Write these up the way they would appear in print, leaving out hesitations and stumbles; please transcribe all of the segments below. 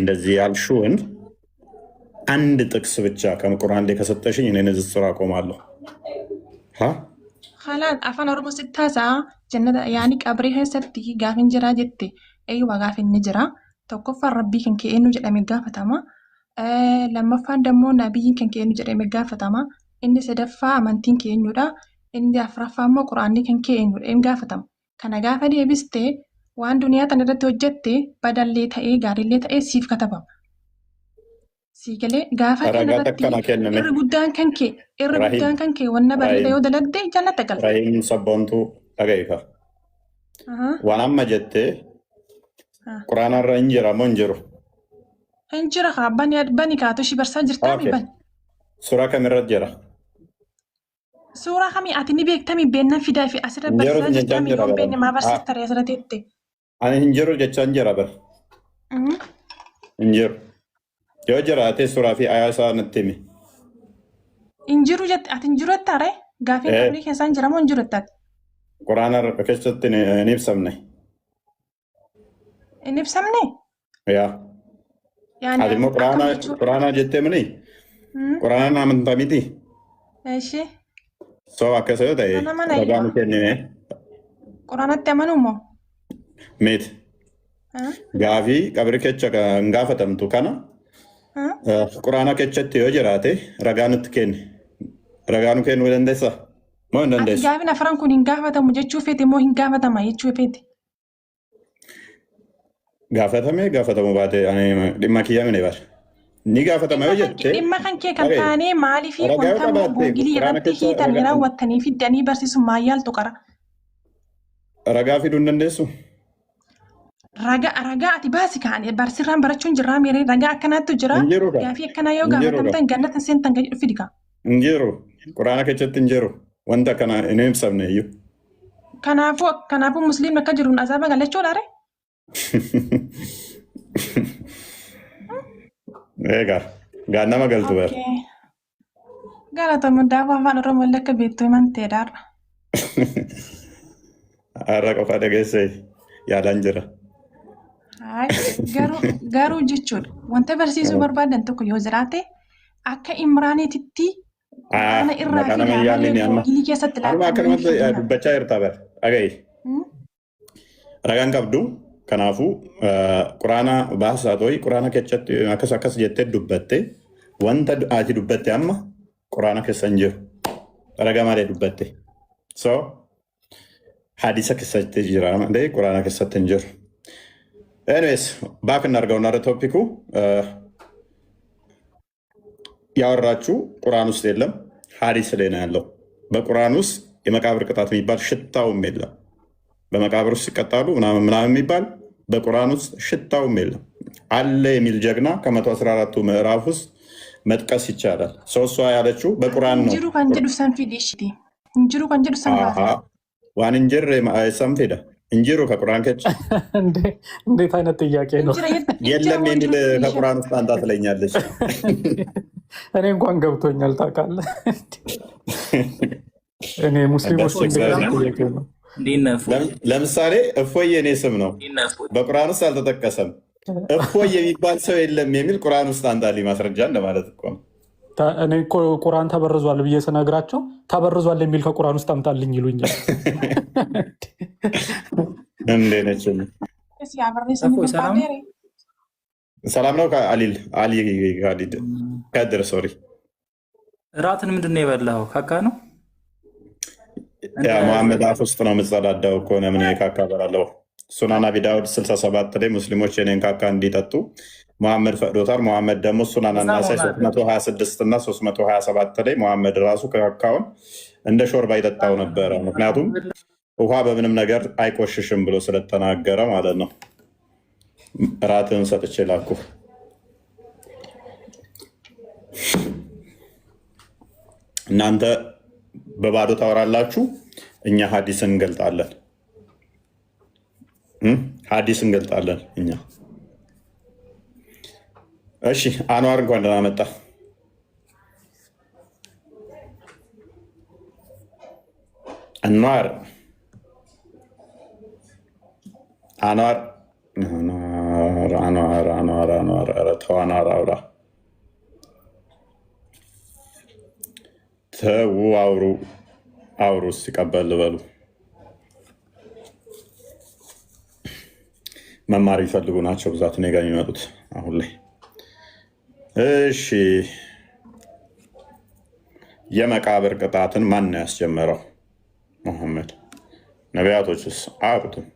እንደዚህ ያልሽውን አንድ ጥቅስ ብቻ ከቁርአን ላይ ከሰጠሽኝ እኔ ንጽጽር አቆማለሁ። خلاص afaan oromoo sittaasaa jannata yaani qabrii keessatti gaafin jiraa jette eeyyuma gaafin ni jira tokkoffaan rabbii kan kee eenyu jedhame gaafatama lammaffaan dammoo nabiyyiin kan kee eenyu jedhame gaafatama inni sadaffaa amantiin kee eenyudha inni afuraffaa immoo quraanni kan kee eenyudha inni gaafatama kana gaafa deebiste waan duniyaa tana irratti hojjette badallee ta'ee gaariillee ta'ee siif katabama. Sigalee gaafa kanarratti irri guddaan kan kee wanna bareeda yoo dalagde jannata galta. Rahim sabboontuu dhaga'ifa. Waan amma jettee quraanarra hin jira moo hin jiru? Hin jira haa bani kaatu ishii barsaa jirtaa mi bani? Suuraa kamirra jira? Suuraa kamii ati ni beektamii beeknan fidaa fi asirra barsaa jirtaa mi yoo beekne maa barsiistare asirra teette? Ani hin jiru jechaan jira bar. Hin jiru. Yoo jiraate suuraa fi ayaa isaa natti himi. Injiru jette ati injiru jettaare gaafii qabrii keessaan jira moo injiru jettaati? Quraana keessatti hin ibsamne. Hin ibsamne? Yaa. Ati immoo quraana jettee mini? Quraanaan amantaa miti? Eeshi. Soo akkasa yoo ta'e ragaa nu kennine. Quraanatti amanuu moo? Miti. Gaafii qabrii keessa hin gaafatamtu kana. Quraana keessatti yoo jiraate ragaa nutti kenni. Ragaa nu kennuu dandeessaa? Moo hin dandeessu? Gaafin afran kun hin gaafatamu jechuu feete moo hin gaafatama jechuu feete? Gaafatamu baate dhimma kiyya mine bara. Ni gaafatama yoo jette. Dhimma kan kee kan taane maalii fi wanta googilii irratti hiitanii raawwattanii fiddanii barsiisuun maayyaaltu qara. Ragaa fiduu hin dandeessu? Ragaa ati baasi kaa'anii barsiirraan barachuun jirraa miiree ragaa akkanaatti jira. Gaafii akkanaa yoo gaafatamtan gannatan seentan gadi dhufi dika. Hin jiru. Quraana keessatti hin jiru. Wanta kana hin ibsamne iyyuu. Kanaafuu musliimni akka jiruun azaaba galachuudha ree? Egaa gaannama galtu bara. Galatamu daafuu afaan oromoo illee akka beektu himanteedhaarra. Har'a qofa dhageessee yaadaan jira. Garuu jechuudha wanta barsiisuu barbaadan tokko yoo jiraate akka imraaniititti kana irraa fi dabalii keessatti akkanumatti dubbachaa jirta bara dhaga'i. Ragaan qabdu kanaafuu quraana baasaa ta'ii quraana keessatti akkas jettee dubbatte wanta ati dubbatte amma quraana keessa hin jiru. Ragaa malee dubbatte. So hadisa keessatti jira malee quraana keessatti hin jiru. Anyways, back in our topic, ያወራችሁ ቁርአን ውስጥ የለም ሐዲስ ላይ ነው ያለው። በቁርአን ውስጥ የመቃብር ቅጣት የሚባል ሽታውም የለም። በመቃብር ውስጥ ሲቀጣሉ ምናምን የሚባል በቁርአን ውስጥ ሽታውም የለም። አለ የሚል ጀግና ከ114ቱ ምዕራፍ ውስጥ መጥቀስ ይቻላል። እሷ ያለችው በቁርአን ነው። እንጅሩ ከንጀዱ ሰንፊዴሽቲ እንጅሩ ከንጀዱ ሰንፋ ዋን እንጅር ሰንፊዳ እንጅሩ ከቁርአን ከጭ እንዴት አይነት ጥያቄ ነው? የለም የሚል ከቁርአን ውስጥ አንተ ትለኛለች። እኔ እንኳን ገብቶኛል ታውቃለህ። እኔ ሙስሊሞች ነው። ለምሳሌ እፎይ የኔ ስም ነው፣ በቁርአን ውስጥ አልተጠቀሰም። እፎይ የሚባል ሰው የለም የሚል ቁርአን ውስጥ አንጣልኝ ማስረጃ እንደማለት እኮ ነው። እኔ እኮ ቁርአን ተበርዟል ብዬ ስነግራቸው ተበርዟል የሚል ከቁርአን ውስጥ አምጣልኝ ይሉኛል። እንዴ ነች ሰላም ነው። አሊ ከድር ሶሪ፣ እራትን ምንድን ነው የበላኸው? ካካ ነው? መሐመድ አፍ ውስጥ ነው የምጸዳዳው ከሆነ ምን ካካ በላለሁ። ሱናን አቢ ዳውድ 67 ላይ ሙስሊሞች የኔን ካካ እንዲጠጡ መሐመድ ፈቅዶታል። መሐመድ ደግሞ ሱናን አናሳይ 326 እና 327 ላይ መሐመድ ራሱ ካካውን እንደ ሾርባ ይጠጣው ነበረ። ምክንያቱም ውሃ በምንም ነገር አይቆሽሽም ብሎ ስለተናገረ ማለት ነው። እራትን ሰጥቼ ላኩ። እናንተ በባዶ ታወራላችሁ፣ እኛ ሀዲስ እንገልጣለን። ሀዲስ እንገልጣለን እኛ። እሺ አንዋር እንኳን ደህና መጣ። አንዋር ተዋናራ ተው አውሩ ሲቀበል በሉ መማር ይፈልጉ ናቸው ብዛት እኔ ጋር የሚመጡት አሁን ላይ። እሺ የመቃብር ቅጣትን ማን ነው ያስጀመረው? መሐመድ። ነቢያቶችስ አያውቁትም?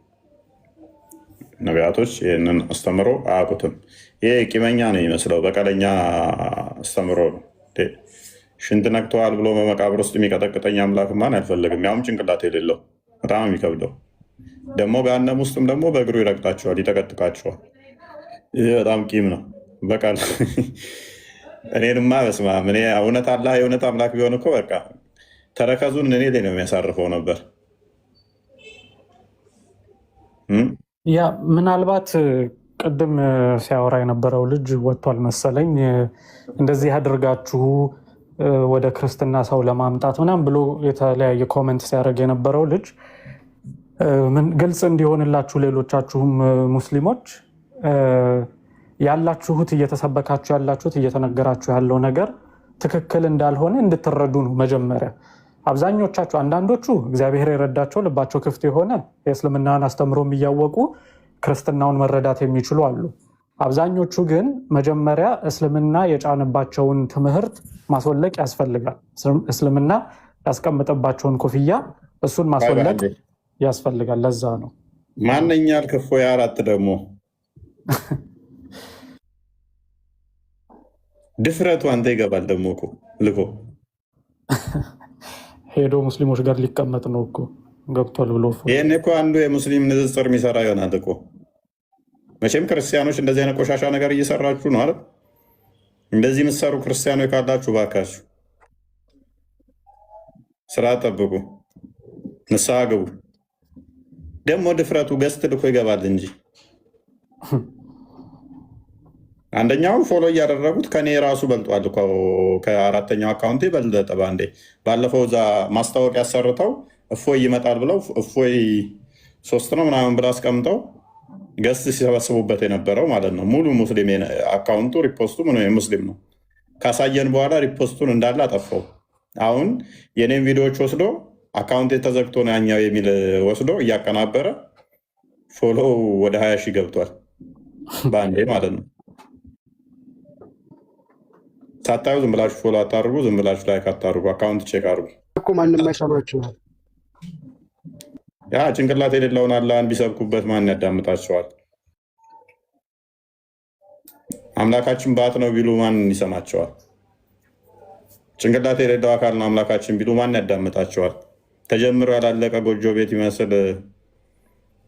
ነቢያቶች ይህንን አስተምሮ አያውቁትም። ይሄ ቂመኛ ነው የሚመስለው፣ በቀለኛ አስተምሮ ነው። ሽንት ነክተዋል ብሎ በመቃብር ውስጥ የሚቀጠቅጠኝ አምላክ ማን አልፈለግም? ያውም ጭንቅላት የሌለው በጣም የሚከብደው ደግሞ ገሃነም ውስጥም ደግሞ በእግሩ ይረግጣቸዋል፣ ይጠቀጥቃቸዋል። ይህ በጣም ቂም ነው። በቃል እኔንማ በስመ አብ እኔ እውነት አላህ የእውነት አምላክ ቢሆን እኮ በቃ ተረከዙን እኔ ላይ ነው የሚያሳርፈው ነበር። ያ ምናልባት ቅድም ሲያወራ የነበረው ልጅ ወጥቷል መሰለኝ። እንደዚህ አድርጋችሁ ወደ ክርስትና ሰው ለማምጣት ምናምን ብሎ የተለያየ ኮመንት ሲያደርግ የነበረው ልጅ ግልጽ እንዲሆንላችሁ ሌሎቻችሁም ሙስሊሞች ያላችሁት እየተሰበካችሁ ያላችሁት እየተነገራችሁ ያለው ነገር ትክክል እንዳልሆነ እንድትረዱ ነው። መጀመሪያ አብዛኞቻችሁ፣ አንዳንዶቹ እግዚአብሔር የረዳቸው ልባቸው ክፍት የሆነ የእስልምናን አስተምሮም እያወቁ ክርስትናውን መረዳት የሚችሉ አሉ። አብዛኞቹ ግን መጀመሪያ እስልምና የጫነባቸውን ትምህርት ማስወለቅ ያስፈልጋል። እስልምና ያስቀምጠባቸውን ኮፍያ እሱን ማስወለቅ ያስፈልጋል። ለዛ ነው ማንኛል ክፎ የአራት ደግሞ ድፍረቱ አንተ ይገባል ደግሞ እኮ ልኮ ሄዶ ሙስሊሞች ጋር ሊቀመጥ ነው እኮ ገብቷል ብሎ ይህን እኮ አንዱ የሙስሊም ንጽጽር የሚሰራ ይሆናል እኮ። መቼም ክርስቲያኖች እንደዚህ አይነት ቆሻሻ ነገር እየሰራችሁ ነው አይደል? እንደዚህ የምትሰሩ ክርስቲያኖች ካላችሁ ባካችሁ ስራ ጠብቁ፣ ንስሐ ግቡ። ደግሞ ድፍረቱ ገስት ልኮ ይገባል እንጂ አንደኛው ፎሎ እያደረጉት ከኔ ራሱ በልጧል። ከአራተኛው አካውንቴ በለጠ ባንዴ። ባለፈው እዛ ማስታወቂያ አሰርተው እፎይ ይመጣል ብለው እፎይ 3 ነው ምናምን ብላ አስቀምጠው ገስት ሲሰበስቡበት የነበረው ማለት ነው። ሙሉ ሙስሊም አካውንቱ ሪፖስቱ ምን ሙስሊም ነው። ካሳየን በኋላ ሪፖስቱን እንዳለ አጠፋው። አሁን የኔም ቪዲዮዎች ወስዶ አካውንት ተዘግቶ ነው ያኛው የሚል ወስዶ እያቀናበረ ፎሎ ወደ 20 ሺህ ገብቷል በአንዴ ማለት ነው። ሳታዩ ዝም ብላችሁ ፎሎ አታርጉ፣ ዝም ብላችሁ ላይክ አታርጉ፣ አካውንት ቼክ አርጉ እኮ ማንም አይሰማችኋል። ያ ጭንቅላት የሌለውን አላህን ቢሰብኩበት ማን ያዳምጣቸዋል? አምላካችን ባት ነው ቢሉ ማን ይሰማቸዋል? ጭንቅላት የሌለው አካል ነው አምላካችን ቢሉ ማን ያዳምጣቸዋል? ተጀምሮ ያላለቀ ጎጆ ቤት ይመስል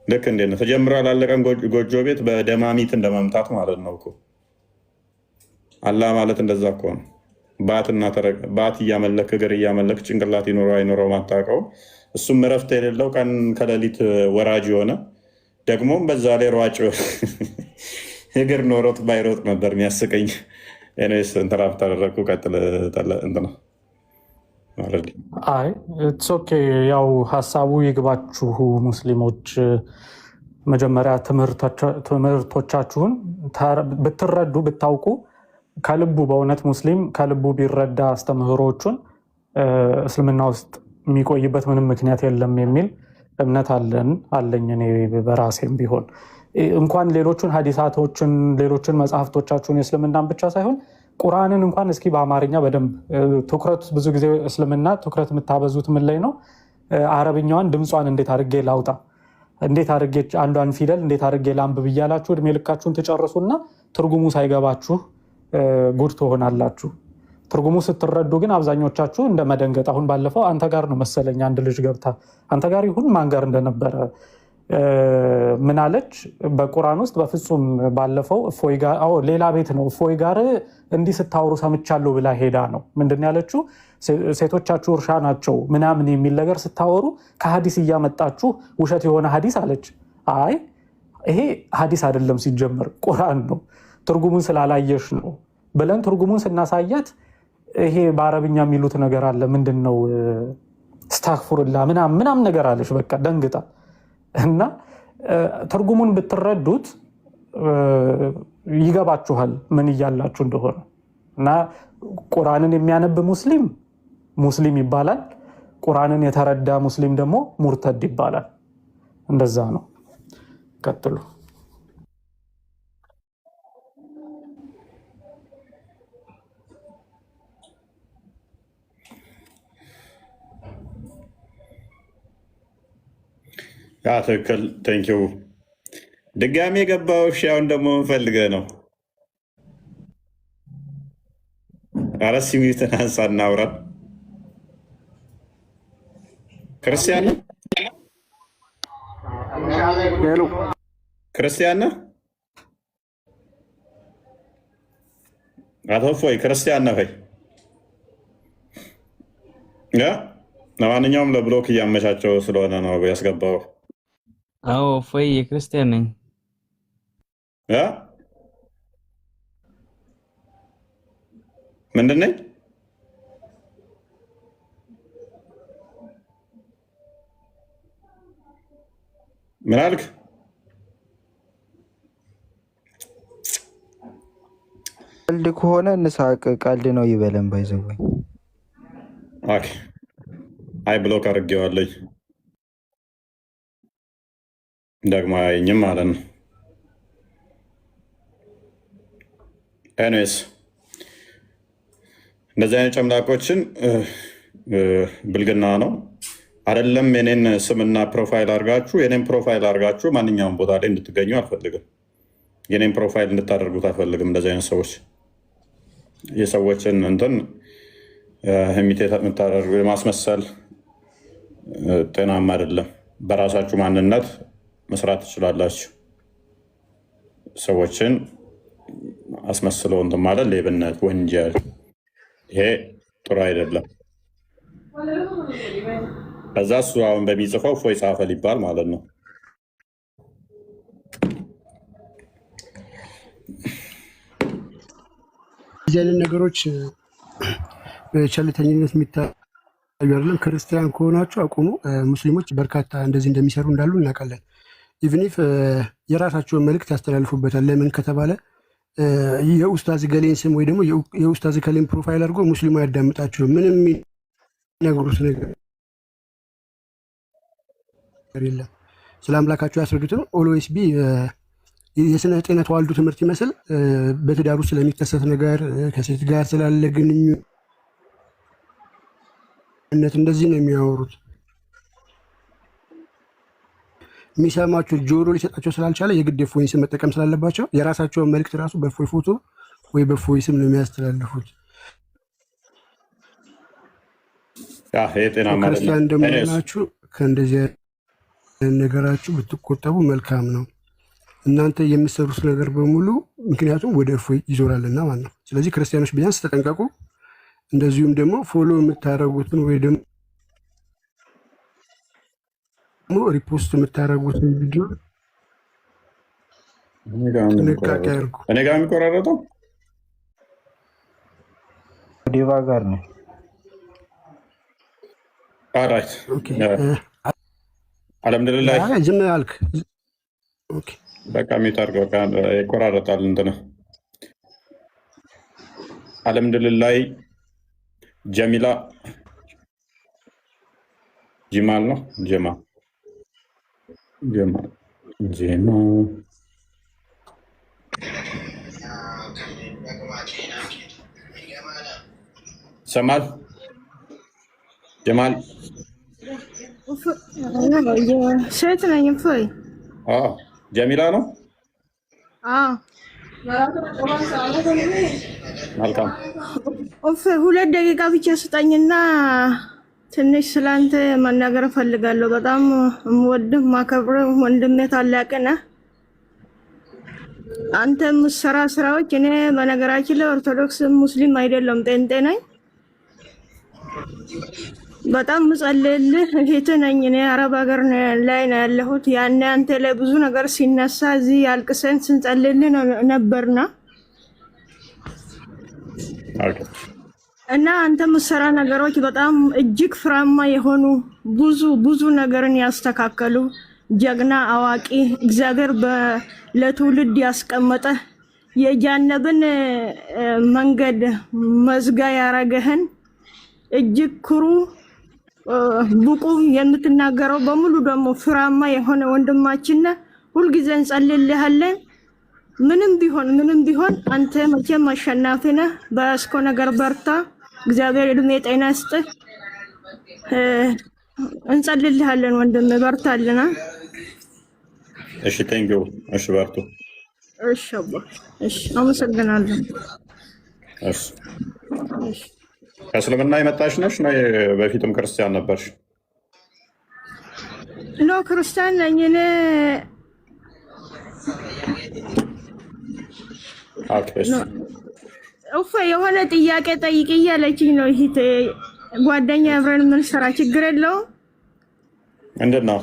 ልክ እንዴት ነው? ተጀምሮ ያላለቀን ጎጆ ቤት በደማሚት እንደመምታት ማለት ነው እኮ። አላህ ማለት እንደዛ እኮ ነው። ባት እያመለክ እግር እያመለክ ጭንቅላት ይኖረው አይኖረው ማታውቀው፣ እሱም እረፍት የሌለው ቀን ከሌሊት ወራጅ የሆነ ደግሞም በዛ ላይ ሯጭ እግር ኖሮት ባይሮጥ ነበር የሚያስቀኝ። ኔስ ኢንተራፕት ተደረግኩ። ቀጥል እንትና አይ ኢትስ ኦኬ። ያው ሀሳቡ ይግባችሁ ሙስሊሞች። መጀመሪያ ትምህርቶቻችሁን ብትረዱ ብታውቁ ከልቡ በእውነት ሙስሊም ከልቡ ቢረዳ አስተምህሮቹን እስልምና ውስጥ የሚቆይበት ምንም ምክንያት የለም የሚል እምነት አለኝ እኔ በራሴም ቢሆን እንኳን ሌሎቹን ሀዲሳቶችን ሌሎችን መጽሐፍቶቻችሁን የእስልምናን ብቻ ሳይሆን ቁርአንን እንኳን እስኪ በአማርኛ በደንብ ትኩረት ብዙ ጊዜ እስልምና ትኩረት የምታበዙት ምን ላይ ነው? አረብኛዋን ድምጿን እንዴት አድርጌ ላውጣ፣ እንዴት አድርጌ አንዷን ፊደል እንዴት አድርጌ ላንብብ እያላችሁ እድሜ ልካችሁን ትጨርሱና ትርጉሙ ሳይገባችሁ ጉድ ትሆናላችሁ። ትርጉሙ ስትረዱ ግን አብዛኞቻችሁ እንደ መደንገጥ። አሁን ባለፈው አንተ ጋር ነው መሰለኝ አንድ ልጅ ገብታ አንተ ጋር ይሁን ማን ጋር እንደነበረ ምን አለች? በቁርአን ውስጥ በፍጹም ባለፈው እፎይ ጋር ሌላ ቤት ነው እፎይ ጋር እንዲህ ስታወሩ ሰምቻለሁ ብላ ሄዳ ነው ምንድን ያለችው? ሴቶቻችሁ እርሻ ናቸው ምናምን የሚል ነገር ስታወሩ ከሀዲስ እያመጣችሁ ውሸት የሆነ ሀዲስ አለች። አይ ይሄ ሀዲስ አይደለም ሲጀመር ቁርአን ነው፣ ትርጉሙን ስላላየሽ ነው ብለን ትርጉሙን ስናሳያት ይሄ በአረብኛ የሚሉት ነገር አለ ምንድን ነው አስተግፍሩላህ ምናምን ነገር አለች። በቃ ደንግጣ እና ትርጉሙን ብትረዱት ይገባችኋል ምን እያላችሁ እንደሆነ እና ቁርአንን የሚያነብ ሙስሊም ይባላል። ቁርአንን የተረዳ ሙስሊም ደግሞ ሙርተድ ይባላል። እንደዛ ነው። ቀጥሉ። ትክክል። ቴንኪው። ድጋሜ የገባው አሁን ደግሞ ፈልገህ ነው። ኧረ ሲሚዩትን አንሳ እናውራ። ክርስቲያን ነህ? ክርስቲያን ነህ? አቶ እፎይ ክርስቲያን ነህ ወይ? ለማንኛውም ለብሎክ እያመቻቸው ስለሆነ ነው ያስገባው። አዎ እፎይ የክርስቲያን ነኝ። ምንድን ነኝ? ምን አልክ? ቀልድ ከሆነ እንሳቅ። ቀልድ ነው ይበለን። ባይዘወኝ አይ ብሎክ አድርጌዋለሁ። ደግሞ አያየኝም ማለት ነው። ኤኒዌይስ እንደዚህ አይነት ጨምላቆችን ብልግና ነው አይደለም። የኔን ስምና ፕሮፋይል አድርጋችሁ ማንኛውም ቦታ ላይ እንድትገኙ አልፈልግም። የኔን ፕሮፋይል እንድታደርጉት አልፈልግም። እንደዚህ አይነት ሰዎች የሰዎችን እንትን ኢሚቴት የምታደርጉ የማስመሰል ጤናማ አይደለም። በራሳችሁ ማንነት መስራት ትችላላችሁ። ሰዎችን አስመስለው እንትን ማለት ሌብነት፣ ወንጀል፣ ይሄ ጥሩ አይደለም። ከዛ እሱ አሁን በሚጽፈው እፎይ ጻፈ ሊባል ማለት ነው። እዚህ አይነት ነገሮች በቸልተኝነት የሚታዩ አይደለም። ክርስቲያን ከሆናችሁ አቁሙ። ሙስሊሞች በርካታ እንደዚህ እንደሚሰሩ እንዳሉ እናውቃለን። ኢቭኒፍ የራሳቸውን መልእክት ያስተላልፉበታል። ለምን ከተባለ የኡስታዝ ገሌን ስም ወይ ደግሞ የኡስታዝ ገሌን ፕሮፋይል አድርጎ ሙስሊሙ ያዳምጣቸው ምንም የሚነግሩት ነገር የለም። ስለ አምላካቸው ያስረዱትም ኦልዌይስ ቢ የስነ ጤና ተዋልዶ ትምህርት ይመስል በትዳሩ ስለሚከሰት ነገር ከሴት ጋር ስላለ ግንኙነት እንደዚህ ነው የሚያወሩት። የሚሰማቸው ጆሮ ሊሰጣቸው ስላልቻለ የግድ የእፎይን ስም መጠቀም ስላለባቸው የራሳቸውን መልእክት ራሱ በእፎይ ፎቶ ወይ በእፎይ ስም ነው የሚያስተላልፉት። ክርስቲያን እንደመሆናችሁ ከእንደዚህ ነገራችሁ ብትቆጠቡ መልካም ነው። እናንተ የምትሰሩት ነገር በሙሉ ምክንያቱም ወደ እፎይ ይዞራልና ማለት ነው። ስለዚህ ክርስቲያኖች ቢያንስ ተጠንቀቁ። እንደዚሁም ደግሞ ፎሎ የምታደርጉትን ወይ ደግሞ ሪፖስት የምታደርጉትን ቪዲዮ ጥንቃቄ አድርጉ። እኔ ጋር የሚቆራረጠው ዲቫ ጋር ነው። ራይት አልሐምዱሊላህ። ዝም አልክ። በቃ የሚታርገው ይቆራረጣል። እንትን አልሐምዱሊላህ። ጀሚላ ጂማል ነው ጀማል ዜማ ሰማል ጀማል ሴት ነኝ። እፎይ ጀሚላ ነው። መልካም እፎይ 2 ደቂቃ ብቻ ስጠኝና ትንሽ ስላንተ መናገር እፈልጋለሁ። በጣም የምወድህ ማከብርህ ወንድሜ ታላቅ ነህ። አንተ የምትሰራ ስራዎች እኔ በነገራችን ላይ ኦርቶዶክስ ሙስሊም አይደለም ጴንጤ ነኝ። በጣም ምጸልይልህ እህት ነኝ። እኔ አረብ ሀገር ላይ ነው ያለሁት። ያኔ አንተ ላይ ብዙ ነገር ሲነሳ እዚህ ያልቅሰን ስንጸልይልህ ነበርና እና አንተ የምትሰራ ነገሮች በጣም እጅግ ፍራማ የሆኑ ብዙ ነገርን ያስተካከሉ ጀግና አዋቂ እግዚአብሔር ለትውልድ ያስቀመጠ የጃነብን መንገድ መዝጋ ያረገህን እጅግ ኩሩ ብቁ የምትናገረው በሙሉ ደግሞ ፍራማ የሆነ ወንድማችን ሁልጊዜ እንጸልይልሃለን። ምንም ቢሆን አንተ መቼም አሸናፊ ነህ። በያዝከው ነገር በርታ። እግዚአብሔር እድሜ ጤና ይስጥህ። እንጸልይልሃለን ወንድም፣ በርታልና። እሺ ቴንኪው። እሺ በርቱ። እሺ አባ፣ እሺ አመሰግናለሁ። እሺ ከእስልምና የመጣሽ ነሽ ነው? በፊትም ክርስቲያን ነበርሽ? ኖ ክርስቲያን ነኝ እኔ። የሆነ ጥያቄ ጠይቅ እያለችኝ ነው ይሄ ጓደኛ፣ አብረን ምን ስራ ችግር የለውም። ምንድን ነው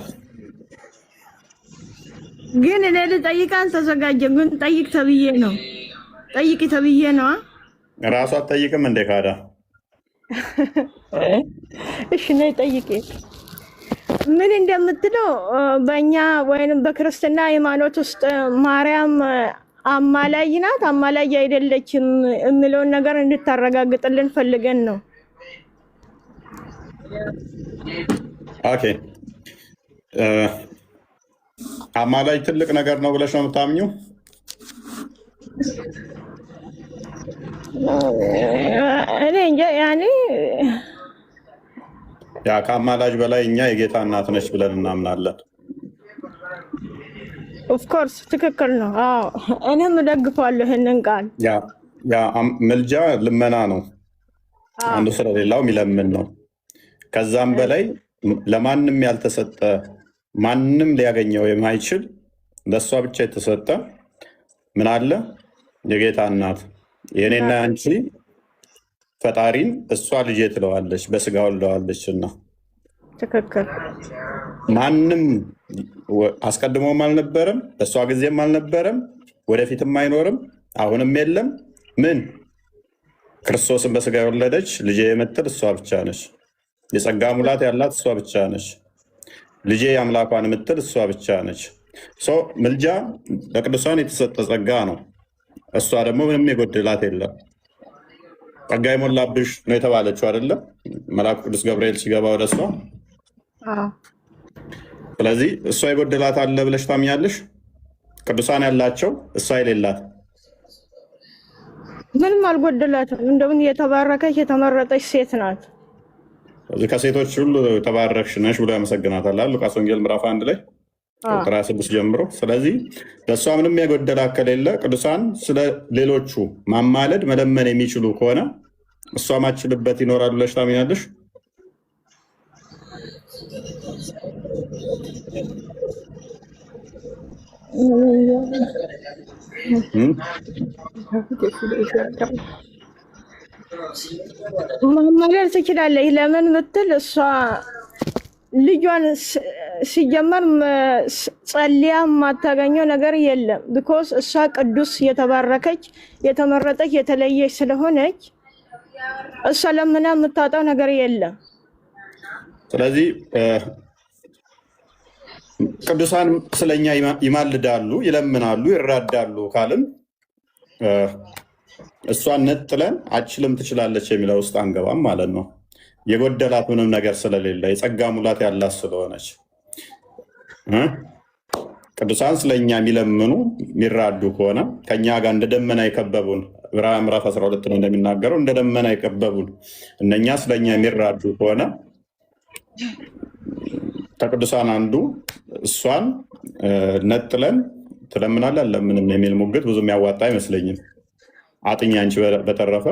ግን እኔ ልጠይቅ አልተዘጋጀም። ግን ጠይቅ ተብዬ ነው። ጠይቅ ተብዬ ነው። ራሷ አትጠይቅም እንዴ ካዳ? እሺ ነይ ጠይቄ ምን እንደምትለው በእኛ ወይንም በክርስትና ሃይማኖት ውስጥ ማርያም አማላጅ ናት አማላጅ አይደለችም የሚለውን ነገር እንድታረጋግጥልን ፈልገን ነው። ኦኬ አማላጅ ትልቅ ነገር ነው ብለሽ ነው የምታምኚው? እኔ እንጃ ያኔ ያ ከአማላጅ በላይ እኛ የጌታ እናት ነች ብለን እናምናለን። ኦፍ ኮርስ ትክክል ነው። አዎ እኔም እደግፋለሁ ይሄንን ቃል። ያ ምልጃ ልመና ነው፣ አንዱ ስለሌላው የሚለምን ነው። ከዛም በላይ ለማንም ያልተሰጠ ማንም ሊያገኘው የማይችል ለእሷ ብቻ የተሰጠ ምን አለ? የጌታ እናት የእኔና አንቺ ፈጣሪን እሷ ልጄ ትለዋለች፣ በስጋ ወልደዋለች። እና ትክክል ማንም አስቀድሞም አልነበረም፣ በእሷ ጊዜም አልነበረም፣ ወደፊትም አይኖርም፣ አሁንም የለም። ምን ክርስቶስን በስጋ የወለደች ልጄ የምትል እሷ ብቻ ነች። የጸጋ ሙላት ያላት እሷ ብቻ ነች። ልጄ አምላኳን የምትል እሷ ብቻ ነች። ምልጃ ለቅዱሳን የተሰጠ ጸጋ ነው። እሷ ደግሞ ምንም የጎደላት የለም። ጸጋ የሞላብሽ ነው የተባለችው አይደለም? መልአኩ ቅዱስ ገብርኤል ሲገባ ወደ እሷ። ስለዚህ እሷ የጎደላት አለ ብለሽ ታምኛለሽ? ቅዱሳን ያላቸው እሷ የሌላት ምንም አልጎደላትም። እንደውም የተባረከች የተመረጠች ሴት ናት። ስለዚህ ከሴቶች ሁሉ የተባረክሽ ነሽ ብሎ ያመሰግናታል ሉቃስ ወንጌል ምዕራፍ 1 ላይ ቁጥር 26 ጀምሮ። ስለዚህ ለእሷ ምንም የጎደላት ከሌለ ቅዱሳን ስለ ሌሎቹ ማማለድ መለመን የሚችሉ ከሆነ እሷ ማችልበት ይኖራል ብለሽ ታምኛለሽ? ማማለድ ትችላለች። ለምን ምትል እሷ ልጇን ሲጀመር ጸልያ የማታገኘው ነገር የለም። ቢኮዝ እሷ ቅዱስ የተባረከች የተመረጠች የተለየች ስለሆነች እሷ ለምና የምታጣው ነገር የለም። ስለዚህ ቅዱሳን ስለኛ ይማልዳሉ፣ ይለምናሉ፣ ይራዳሉ ካልን እሷን ነጥለን አችልም ትችላለች የሚለው ውስጥ አንገባም ማለት ነው። የጎደላት ምንም ነገር ስለሌለ የጸጋ ሙላት ያላት ስለሆነች ቅዱሳን ስለኛ የሚለምኑ የሚራዱ ከሆነ ከኛ ጋር እንደ ደመና የከበቡን ዕብራውያን ምዕራፍ 12 ነው እንደሚናገረው፣ እንደ ደመና የከበቡን እነኛ ስለኛ የሚራዱ ከሆነ ከቅዱሳን አንዱ እሷን ነጥለን ትለምናለን ለምንም የሚል ሙግት ብዙም ያዋጣ አይመስለኝም። አጥኛ አንቺ በተረፈ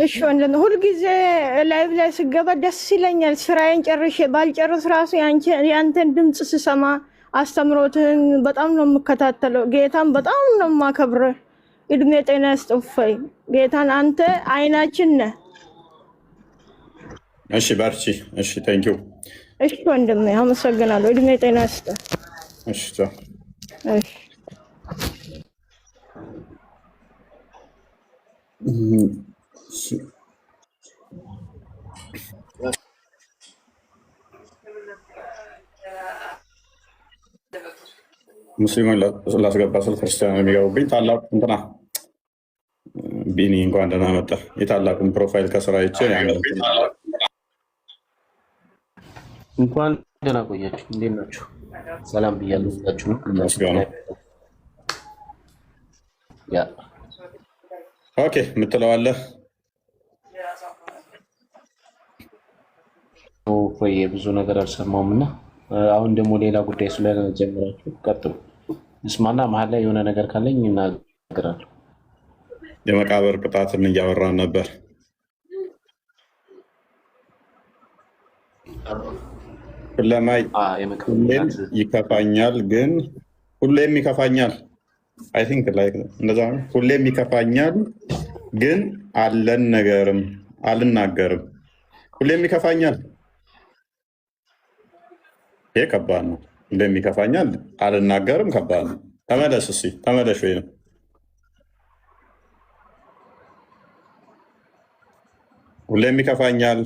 እሺ ወንድም፣ ሁልጊዜ ላይቭ ላይ ስገባ ደስ ይለኛል። ስራዬን ጨርሼ ባልጨርስ ራሱ ያንተን ድምፅ ስሰማ አስተምሮትን በጣም ነው የምከታተለው። ጌታን በጣም ነው የማከብረው። እድሜ ጤና ያስጠፋኝ ጌታን፣ አንተ አይናችን ነህ። እሺ በርቺ። እሺ ቴንኪው። እሺ ወንድም አመሰግናለሁ። እድሜ ጤና ያስጠ እሺ ሙስሊሙን ላስገባ ስል ክርስቲያን የሚገቡብኝ ታላቁ እንትና ቢኒ እንኳን ደህና መጣ። የታላቁን ፕሮፋይል ከስራ ይቼ እንኳን ደህና ቆያችሁ። እንዴት ናችሁ? ሰላም ብያለሁ ሁላችሁም። ኦኬ የምትለዋለህ ቆየ ብዙ ነገር አልሰማሁም እና አሁን ደግሞ ሌላ ጉዳይ ስለጀመራችሁ ቀጥሉ። እስማና መሀል ላይ የሆነ ነገር ካለኝ እናገራለሁ። የመቃብር ቅጣትን እያወራን ነበር። ሁለማይ ይከፋኛል ግን ሁሌም ይከፋኛል። አይ ቲንክ ላይክ እንደዛ ነው። ሁሌም ይከፋኛል ግን አልናገርም። ሁሌም ይከፋኛል። ይሄ ከባድ ነው። ሁሌም ይከፋኛል አልናገርም፣ ከባድ ነው። ተመለስ እስኪ ተመለሽ። ወይም ሁሌም ይከፋኛል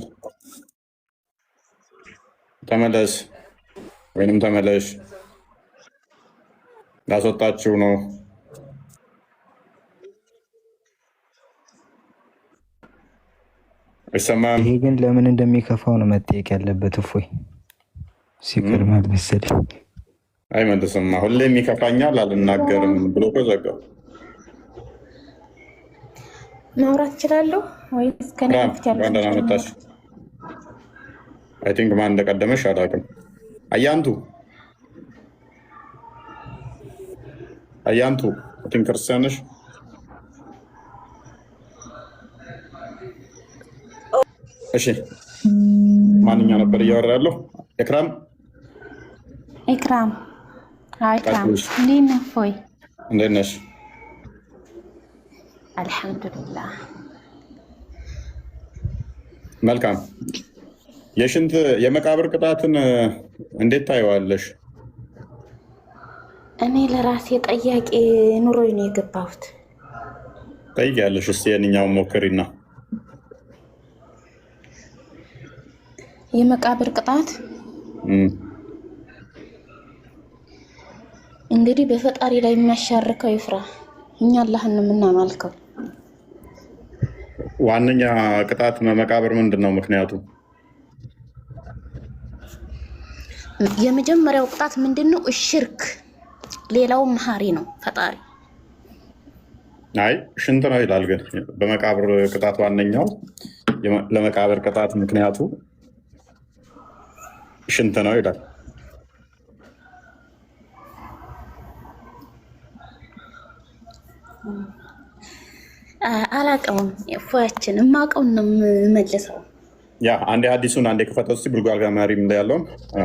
ተመለስ፣ ወይንም ተመለሽ። ላስወጣችሁ ነው። አይሰማም። ይሄ ግን ለምን እንደሚከፋው ነው መጠየቅ ያለበት። እፎይ ሲቀድማ መሰለኝ አይመልስም። ሁሌም ይከፋኛል አልናገርም ብሎ እኮ ዘጋው። ማውራት እችላለሁ ወይስ ደህና መጣሽ? አይ ቲንክ ማን እንደቀደመሽ አላውቅም። አያንቱ ቲንክ ክርስቲያን ነሽ? እሺ ማንኛው ነበር እያወራ ያለው? ኢክራም እንዴት ነህ? ፎይ እንዴት ነሽ? አልሐምዱሊላህ መልካም። የመቃብር ቅጣትን እንዴት ታየዋለሽ? እኔ ለራሴ ጠያቄ ኑሮኝ ነው የገባሁት። ጠይቂያለሽ? እስኪ የእኛውን ሞክሪና። የመቃብር ቅጣት እንግዲህ በፈጣሪ ላይ የሚያሻርከው ይፍራ። እኛ አላህን ነው የምናመልከው። ዋነኛ ቅጣት መቃብር ምንድን ነው ምክንያቱ? የመጀመሪያው ቅጣት ምንድን ነው? እሽርክ። ሌላው መሀሪ ነው ፈጣሪ። አይ ሽንት ነው ይላል። ግን በመቃብር ቅጣት ዋነኛው ለመቃብር ቅጣት ምክንያቱ ሽንት ነው ይላል። አላውቀውም። ፎያችን የማውቀውን ነው የምመልሰው። ያ አንዴ አዲሱን አንዴ ክፈተው እስኪ ብልጓል ጋር ማሪም ላይ ያለውን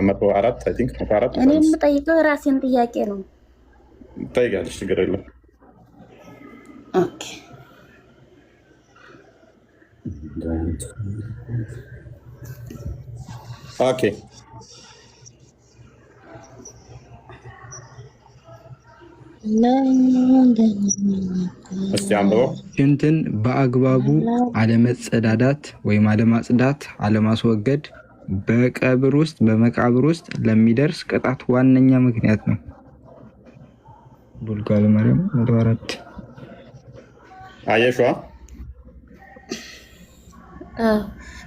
104 አይ ቲንክ 104 እኔ የምጠይቀው የራሴን ጥያቄ ነው። ጠይቂያለሽ፣ ችግር የለም። ኦኬ ኦኬ እስቲ አንብበው። ሽንትን በአግባቡ አለመጸዳዳት ወይም አለማጽዳት፣ አለማስወገድ በመቃብር ውስጥ ለሚደርስ ቅጣት ዋነኛ ምክንያት ነው። ቡልጋል ማርያም 104 አየሽዋ።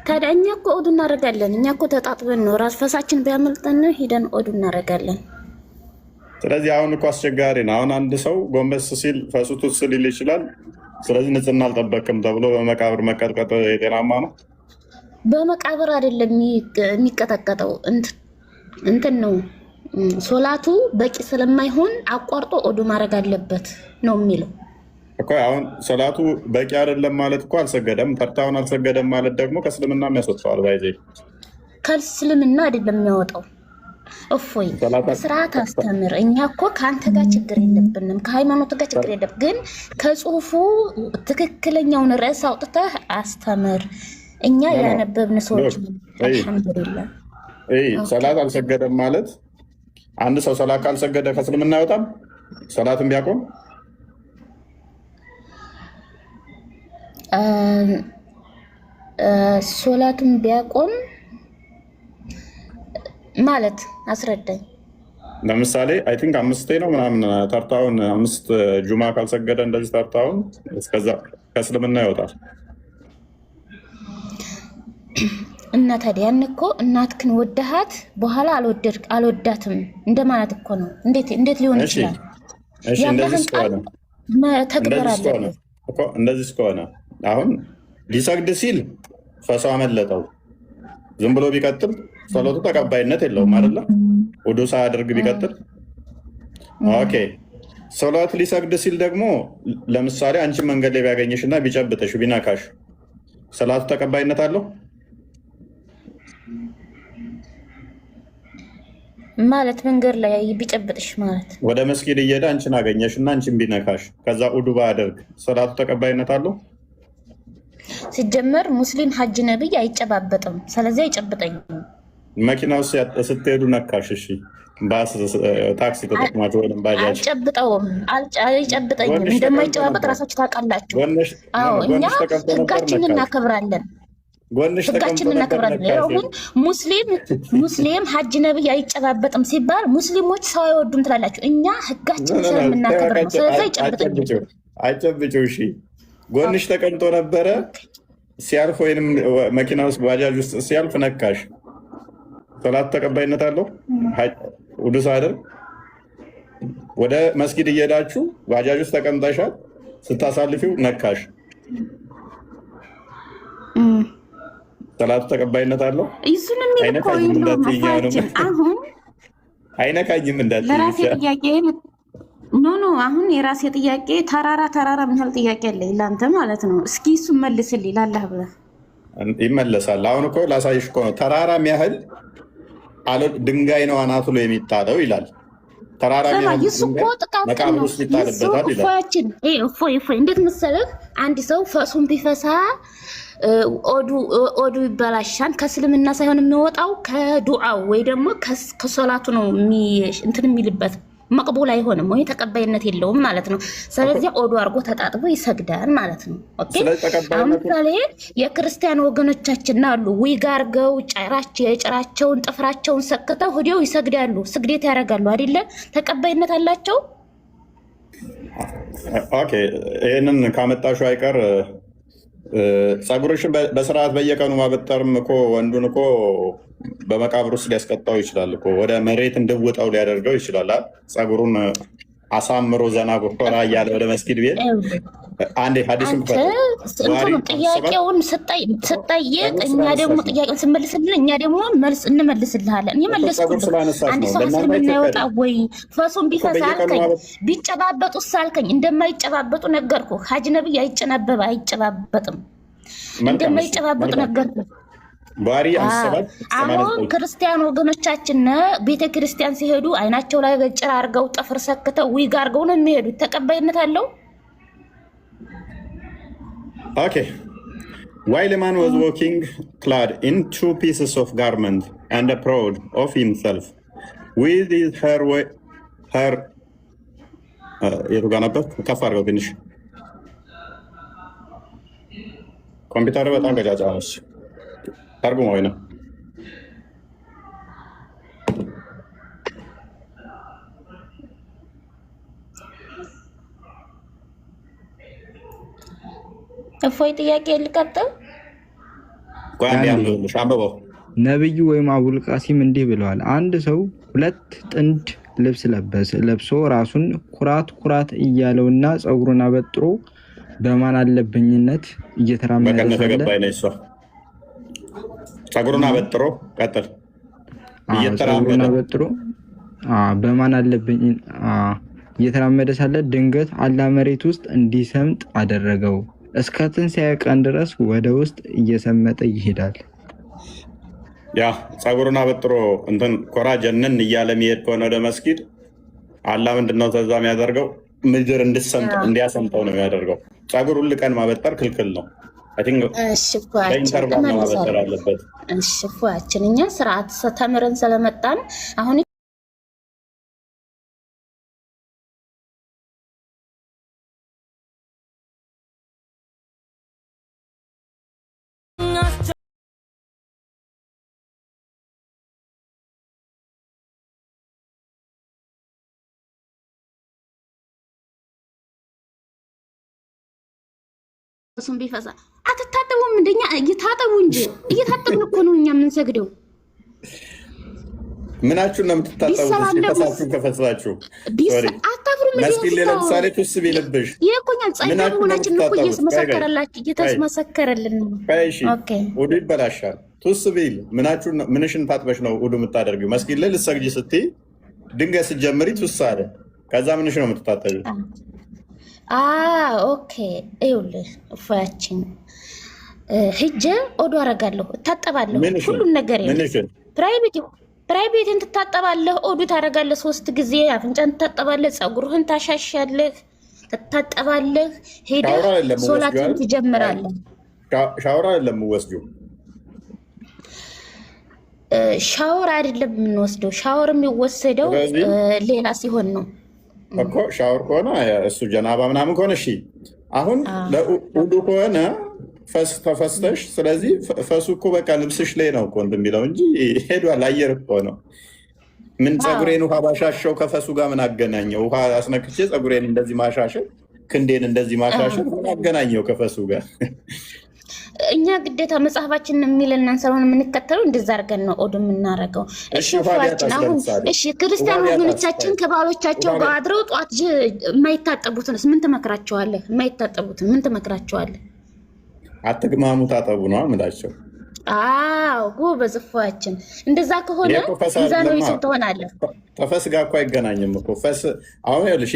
ታዲያ እኛ እኮ ኦዱ እናደርጋለን። እኛ እኮ ተጣጥበን ነው ራስ ፈሳችን ቢያመልጠን ሄደን ኦዱ እናደርጋለን። ስለዚህ አሁን እኮ አስቸጋሪ ነው። አሁን አንድ ሰው ጎንበስ ሲል ፈሱ ቱስ ሊል ይችላል። ስለዚህ ንጽህና አልጠበቅም ተብሎ በመቃብር መቀጥቀጥ የጤናማ ነው? በመቃብር አይደለም የሚቀጠቀጠው፣ እንትን ነው ሶላቱ በቂ ስለማይሆን አቋርጦ ኦዱ ማድረግ አለበት ነው የሚለው እኮ። አሁን ሶላቱ በቂ አይደለም ማለት እኮ አልሰገደም፣ ተርታውን አልሰገደም ማለት ደግሞ ከእስልምና የሚያስወጣዋል። ባይዜ ከእስልምና አይደለም የሚያወጣው። እፎይ ስርዓት አስተምር። እኛ እኮ ከአንተ ጋር ችግር የለብንም፣ ከሃይማኖት ጋር ችግር የለብን። ግን ከጽሁፉ ትክክለኛውን ርዕስ አውጥተህ አስተምር። እኛ ያነበብን ሰዎች አልሐምዱሊላህ። ሰላት አልሰገደም ማለት አንድ ሰው ሰላት ካልሰገደ ከእስልምና አይወጣም። ሰላትን ቢያቆም ሶላትን ቢያቆም ማለት አስረዳኝ። ለምሳሌ አይ ቲንክ 5 ነው ምናምን ተርታውን 5 ጁማ ካልሰገደ እንደዚህ ተርታውን እስከዛ ከእስልምና ይወጣል። እና ታዲያ እኮ እናትክን ወደሃት በኋላ አልወዳትም እንደማለት እኮ ነው። እንዴት ሊሆን ይችላል? እሺ እንደዚህ ከሆነ አሁን ሊሰግድ ሲል ፈሷ አመለጠው ዝም ብሎ ቢቀጥል ጸሎቱ ተቀባይነት የለውም አይደለ? ውዱ ሳያደርግ ቢቀጥል ኦኬ። ሶላት ሊሰግድ ሲል ደግሞ ለምሳሌ አንቺ መንገድ ላይ ቢያገኝሽ እና ቢጨብጥሽ ቢነካሽ ሰላቱ ተቀባይነት አለው ማለት? መንገድ ላይ ቢጨብጥሽ ማለት ወደ መስጊድ እየሄደ አንቺን አገኘሽ እና አንቺን ቢነካሽ ከዛ ውዱ ባያደርግ ሰላቱ ተቀባይነት አለው? ሲጀመር ሙስሊም ሐጅ ነብይ አይጨባበጥም። ስለዚህ አይጨብጠኝም። መኪና ውስጥ ስትሄዱ ነካሽ፣ እሺ ባስ ታክሲ ተጠቅማችሁ ወይም ባጃጅ አልጨብጠውም፣ አይጨብጠኝም። እንደማይጨባበጥ ራሳችሁ ታውቃላችሁ። አዎ እኛ ህጋችንን እናከብራለን፣ ህጋችንን እናከብራለን። አሁን ሙስሊም ሐጅ ነብይ አይጨባበጥም ሲባል ሙስሊሞች ሰው አይወዱም ትላላችሁ። እኛ ህጋችንን ስለምናከብር ነው። ስለዚህ አይጨብጠኝም። አይጨብጭው። እሺ ጎንሽ ተቀምጦ ነበረ ሲያልፍ ወይም መኪና ውስጥ ባጃጅ ውስጥ ሲያልፍ ነካሽ፣ ሰላት ተቀባይነት አለው? ውዱ ሳያደርግ ወደ መስጊድ እየሄዳችሁ ባጃጅ ውስጥ ተቀምጠሻል፣ ስታሳልፊው ነካሽ፣ ሰላቱ ተቀባይነት አለው? አይነካኝም እንዳትዪ። ኖ አሁን የራሴ ጥያቄ ተራራ ምን ያህል ጥያቄ አለኝ ለአንተ ማለት ነው። እስኪ እሱን መልስልኝ ላላህ ብለህ። ይመለሳል። አሁን እኮ ላሳይሽ እኮ ነው። ተራራ የሚያህል ድንጋይ ነው አናቱ ላይ የሚጣለው ይላል። ተራራ መቃብር ውስጥ ይጣልበታል ይላል። እፎይ እንዴት መሰለህ፣ አንድ ሰው ፈሱን ቢፈሳ ኦዱ ይበላሻል። ከእስልምና ሳይሆን የሚወጣው ከዱዓው ወይ ደግሞ ከሶላቱ ነው እንትን የሚልበት መቅቡል አይሆንም ወይ ተቀባይነት የለውም ማለት ነው። ስለዚህ ኦዱ አድርጎ ተጣጥቦ ይሰግዳል ማለት ነው። ኦኬ አምሳሌ የክርስቲያን ወገኖቻችን አሉ ዊግ አድርገው ጭራቸውን ጥፍራቸውን ሰክተው ሆዲው ይሰግዳሉ፣ ስግዴት ያደርጋሉ አይደለ? ተቀባይነት አላቸው። ኦኬ ይሄንን ካመጣሹ አይቀር ፀጉርሽን በስርዓት በየቀኑ ማበጠርም እኮ ወንዱን እኮ በመቃብር ውስጥ ሊያስቀጣው ይችላል እኮ። ወደ መሬት እንድውጣው ሊያደርገው ይችላል። ፀጉሩን አሳምሮ ዘና ጎራ እያለ ወደ መስጊድ ቤት አንዴ ሀዲሱን ጥያቄውን ስጠይቅ እኛ ደግሞ ጥያቄውን ስመልስልን እኛ ደግሞ መልስ እንመልስልሃለን። የመለስኩት አንድ ሰው እስልምና ይወጣ ወይ ፈሱን ቢፈሳ አልከኝ፣ ቢጨባበጡ ሳልከኝ እንደማይጨባበጡ ነገርኩ። ሀጅ ነብይ አይጨባበጥም እንደማይጨባበጡ ነገርኩ። አሁን ክርስቲያን ወገኖቻችን ቤተ ክርስቲያን ሲሄዱ አይናቸው ላይ ጭራ አድርገው ጥፍር ሰክተው ዊግ አድርገው ነው የሚሄዱት። ተቀባይነት አለው? Okay. While a man was walking clad in 2 pieces of garment and proud of himself, with his hair የቱ ጋር ነበር? ከፍ አድርገው ትንሽ ኮምፒውተር በጣም ቀጫጫ ነች። ተርጉም ወይ ነው እፎይ ጥያቄ ልቀጥል። ነብዩ ወይም አቡል ቃሲም እንዲህ ብለዋል። አንድ ሰው 2 ጥንድ ልብስ ለብሶ ራሱን ኩራት እያለውና ፀጉሩን አበጥሮ በማን አለብኝነት እየተራመደ ፀጉሩን አበጥሮ ቀጥል እየተራመደ በማን አለብኝ እየተራመደ ሳለ ድንገት አላህ መሬት ውስጥ እንዲሰምጥ አደረገው። እስከ ትንሣኤ ቀን ድረስ ወደ ውስጥ እየሰመጠ ይሄዳል። ያ ፀጉሩን አበጥሮ እንትን ኮራ ጀነን እያለ የሚሄድ ከሆነ ወደ መስጊድ አላህ ምንድነው ተዛ የሚያደርገው? ምድር እንዲያሰምጠው ነው የሚያደርገው። ፀጉር ሁል ቀን ማበጠር ክልክል ነው። በኢንተርቫል ማበጠር አለበት። እኛ ስርዓት ተምረን ስለመጣን አሁን እሱም ቢፈሳ አትታጠቡም? እንደኛ እየታጠቡ እንጂ እየታጠብን እኮ ነው እኛ የምንሰግደው። ምናችሁን ነው የምትታጠቡት? ከፈሳችሁ ከፈሳችሁ አታፍሩም? መስጊድ ላይ ለምሳሌ ቱስ ቢልብሽ ይኮኛል ጸጋ ሆናችን እኮ እየተመሰከረልን ነው። ኦኬ ውዱ ይበላሻል። ቱስ ቢል ምንሽን ታጥበሽ ነው ውዱ የምታደርጊው? መስጊድ ላይ ልትሰግጂ ስትይ ድንገት ስትጀምሪ ቱስ አለ። ከዛ ምንሽ ነው የምትታጠቢው? ኦኬ ይኸውልህ እፎያችን ሂጅ ኦዶ አደርጋለሁ፣ እታጠባለሁ፣ ሁሉን ነገር ፕራይቬትን ትታጠባለህ፣ ኦዱ ታደርጋለህ 3 ጊዜ፣ አፍንጫን ትታጠባለህ፣ ፀጉርህን ታሻሻለህ፣ ትታጠባለህ፣ ሄደህ ሶላትን ትጀምራለህ። ሻወር አይደለም የምወስጂው? ሻወር አይደለም የምንወስደው። ሻወር የሚወሰደው ሌላ ሲሆን ነው እኮ። ሻወር ከሆነ እሱ ጀናባ ምናምን ከሆነ እሺ። አሁን ለውዱ ከሆነ ፈስ ተፈስተሽ፣ ስለዚህ ፈሱ እኮ በቃ ልብስሽ ላይ ነው እኮ እንትን የሚለው እንጂ ሄዷል። አየር እኮ ነው። ምን ፀጉሬን ውሃ ባሻሸው ከፈሱ ጋር ምን አገናኘው? ውሃ አስነክቼ ፀጉሬን እንደዚህ ማሻሸል፣ ክንዴን እንደዚህ ማሻሸል ምን አገናኘው ከፈሱ ጋር? እኛ ግዴታ መጽሐፋችን የሚለንን ስለሆነ የምንከተለው እንደዛ አድርገን ነው ኦዶ የምናደርገው። እሺ ክርስቲያን ወገኖቻችን ከባሎቻቸው ጋር አድረው ጧት የማይታጠቡትንስ ምን ትመክራቸዋለህ? የማይታጠቡትን ምን ትመክራቸዋለህ? አትግማሙ ታጠቡ ነው የምላቸው። ጎበዝ እፎያችን። እንደዛ ከሆነ ሚዛናዊ ሰው ትሆናለህ። ከፈስ ጋር እኮ አይገናኝም እኮ ፈስ። አሁን ይኸውልሽ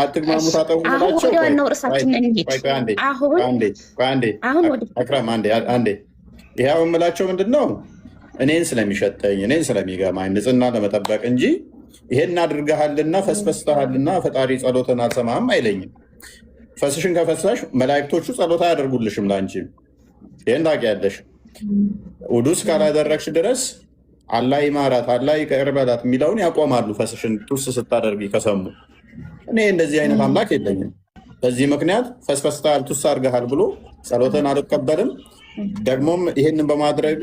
አትግማሙ ታጠቡ ምላቸው። ወደ ዋናው እርሳችን እንሂድ። አክራም አንዴ ይሄ አሁን የምላቸው ምንድን ነው? እኔን ስለሚሸተኝ እኔን ስለሚገማኝ ንጽህና ለመጠበቅ እንጂ ይሄን አድርገሃልና ፈስፈስተሃልና ፈጣሪ ጸሎትን አልሰማህም አይለኝም። ፈስሽን ከፈሳሽ መላእክቶቹ ጸሎት አያደርጉልሽም ለአንቺ። ይህን ታውቂያለሽ። ውዱስ ካላደረግሽ ድረስ አላህ ይማራት አላህ ይቅር በላት የሚለውን ያቆማሉ። ፈስሽን ቱስ ስታደርጊ ከሰሙ እኔ እንደዚህ አይነት አምላክ የለኝም። በዚህ ምክንያት ፈስፈስታል ቱስ አድርገሃል ብሎ ጸሎትን አልቀበልም። ደግሞም ይሄንን በማድረግ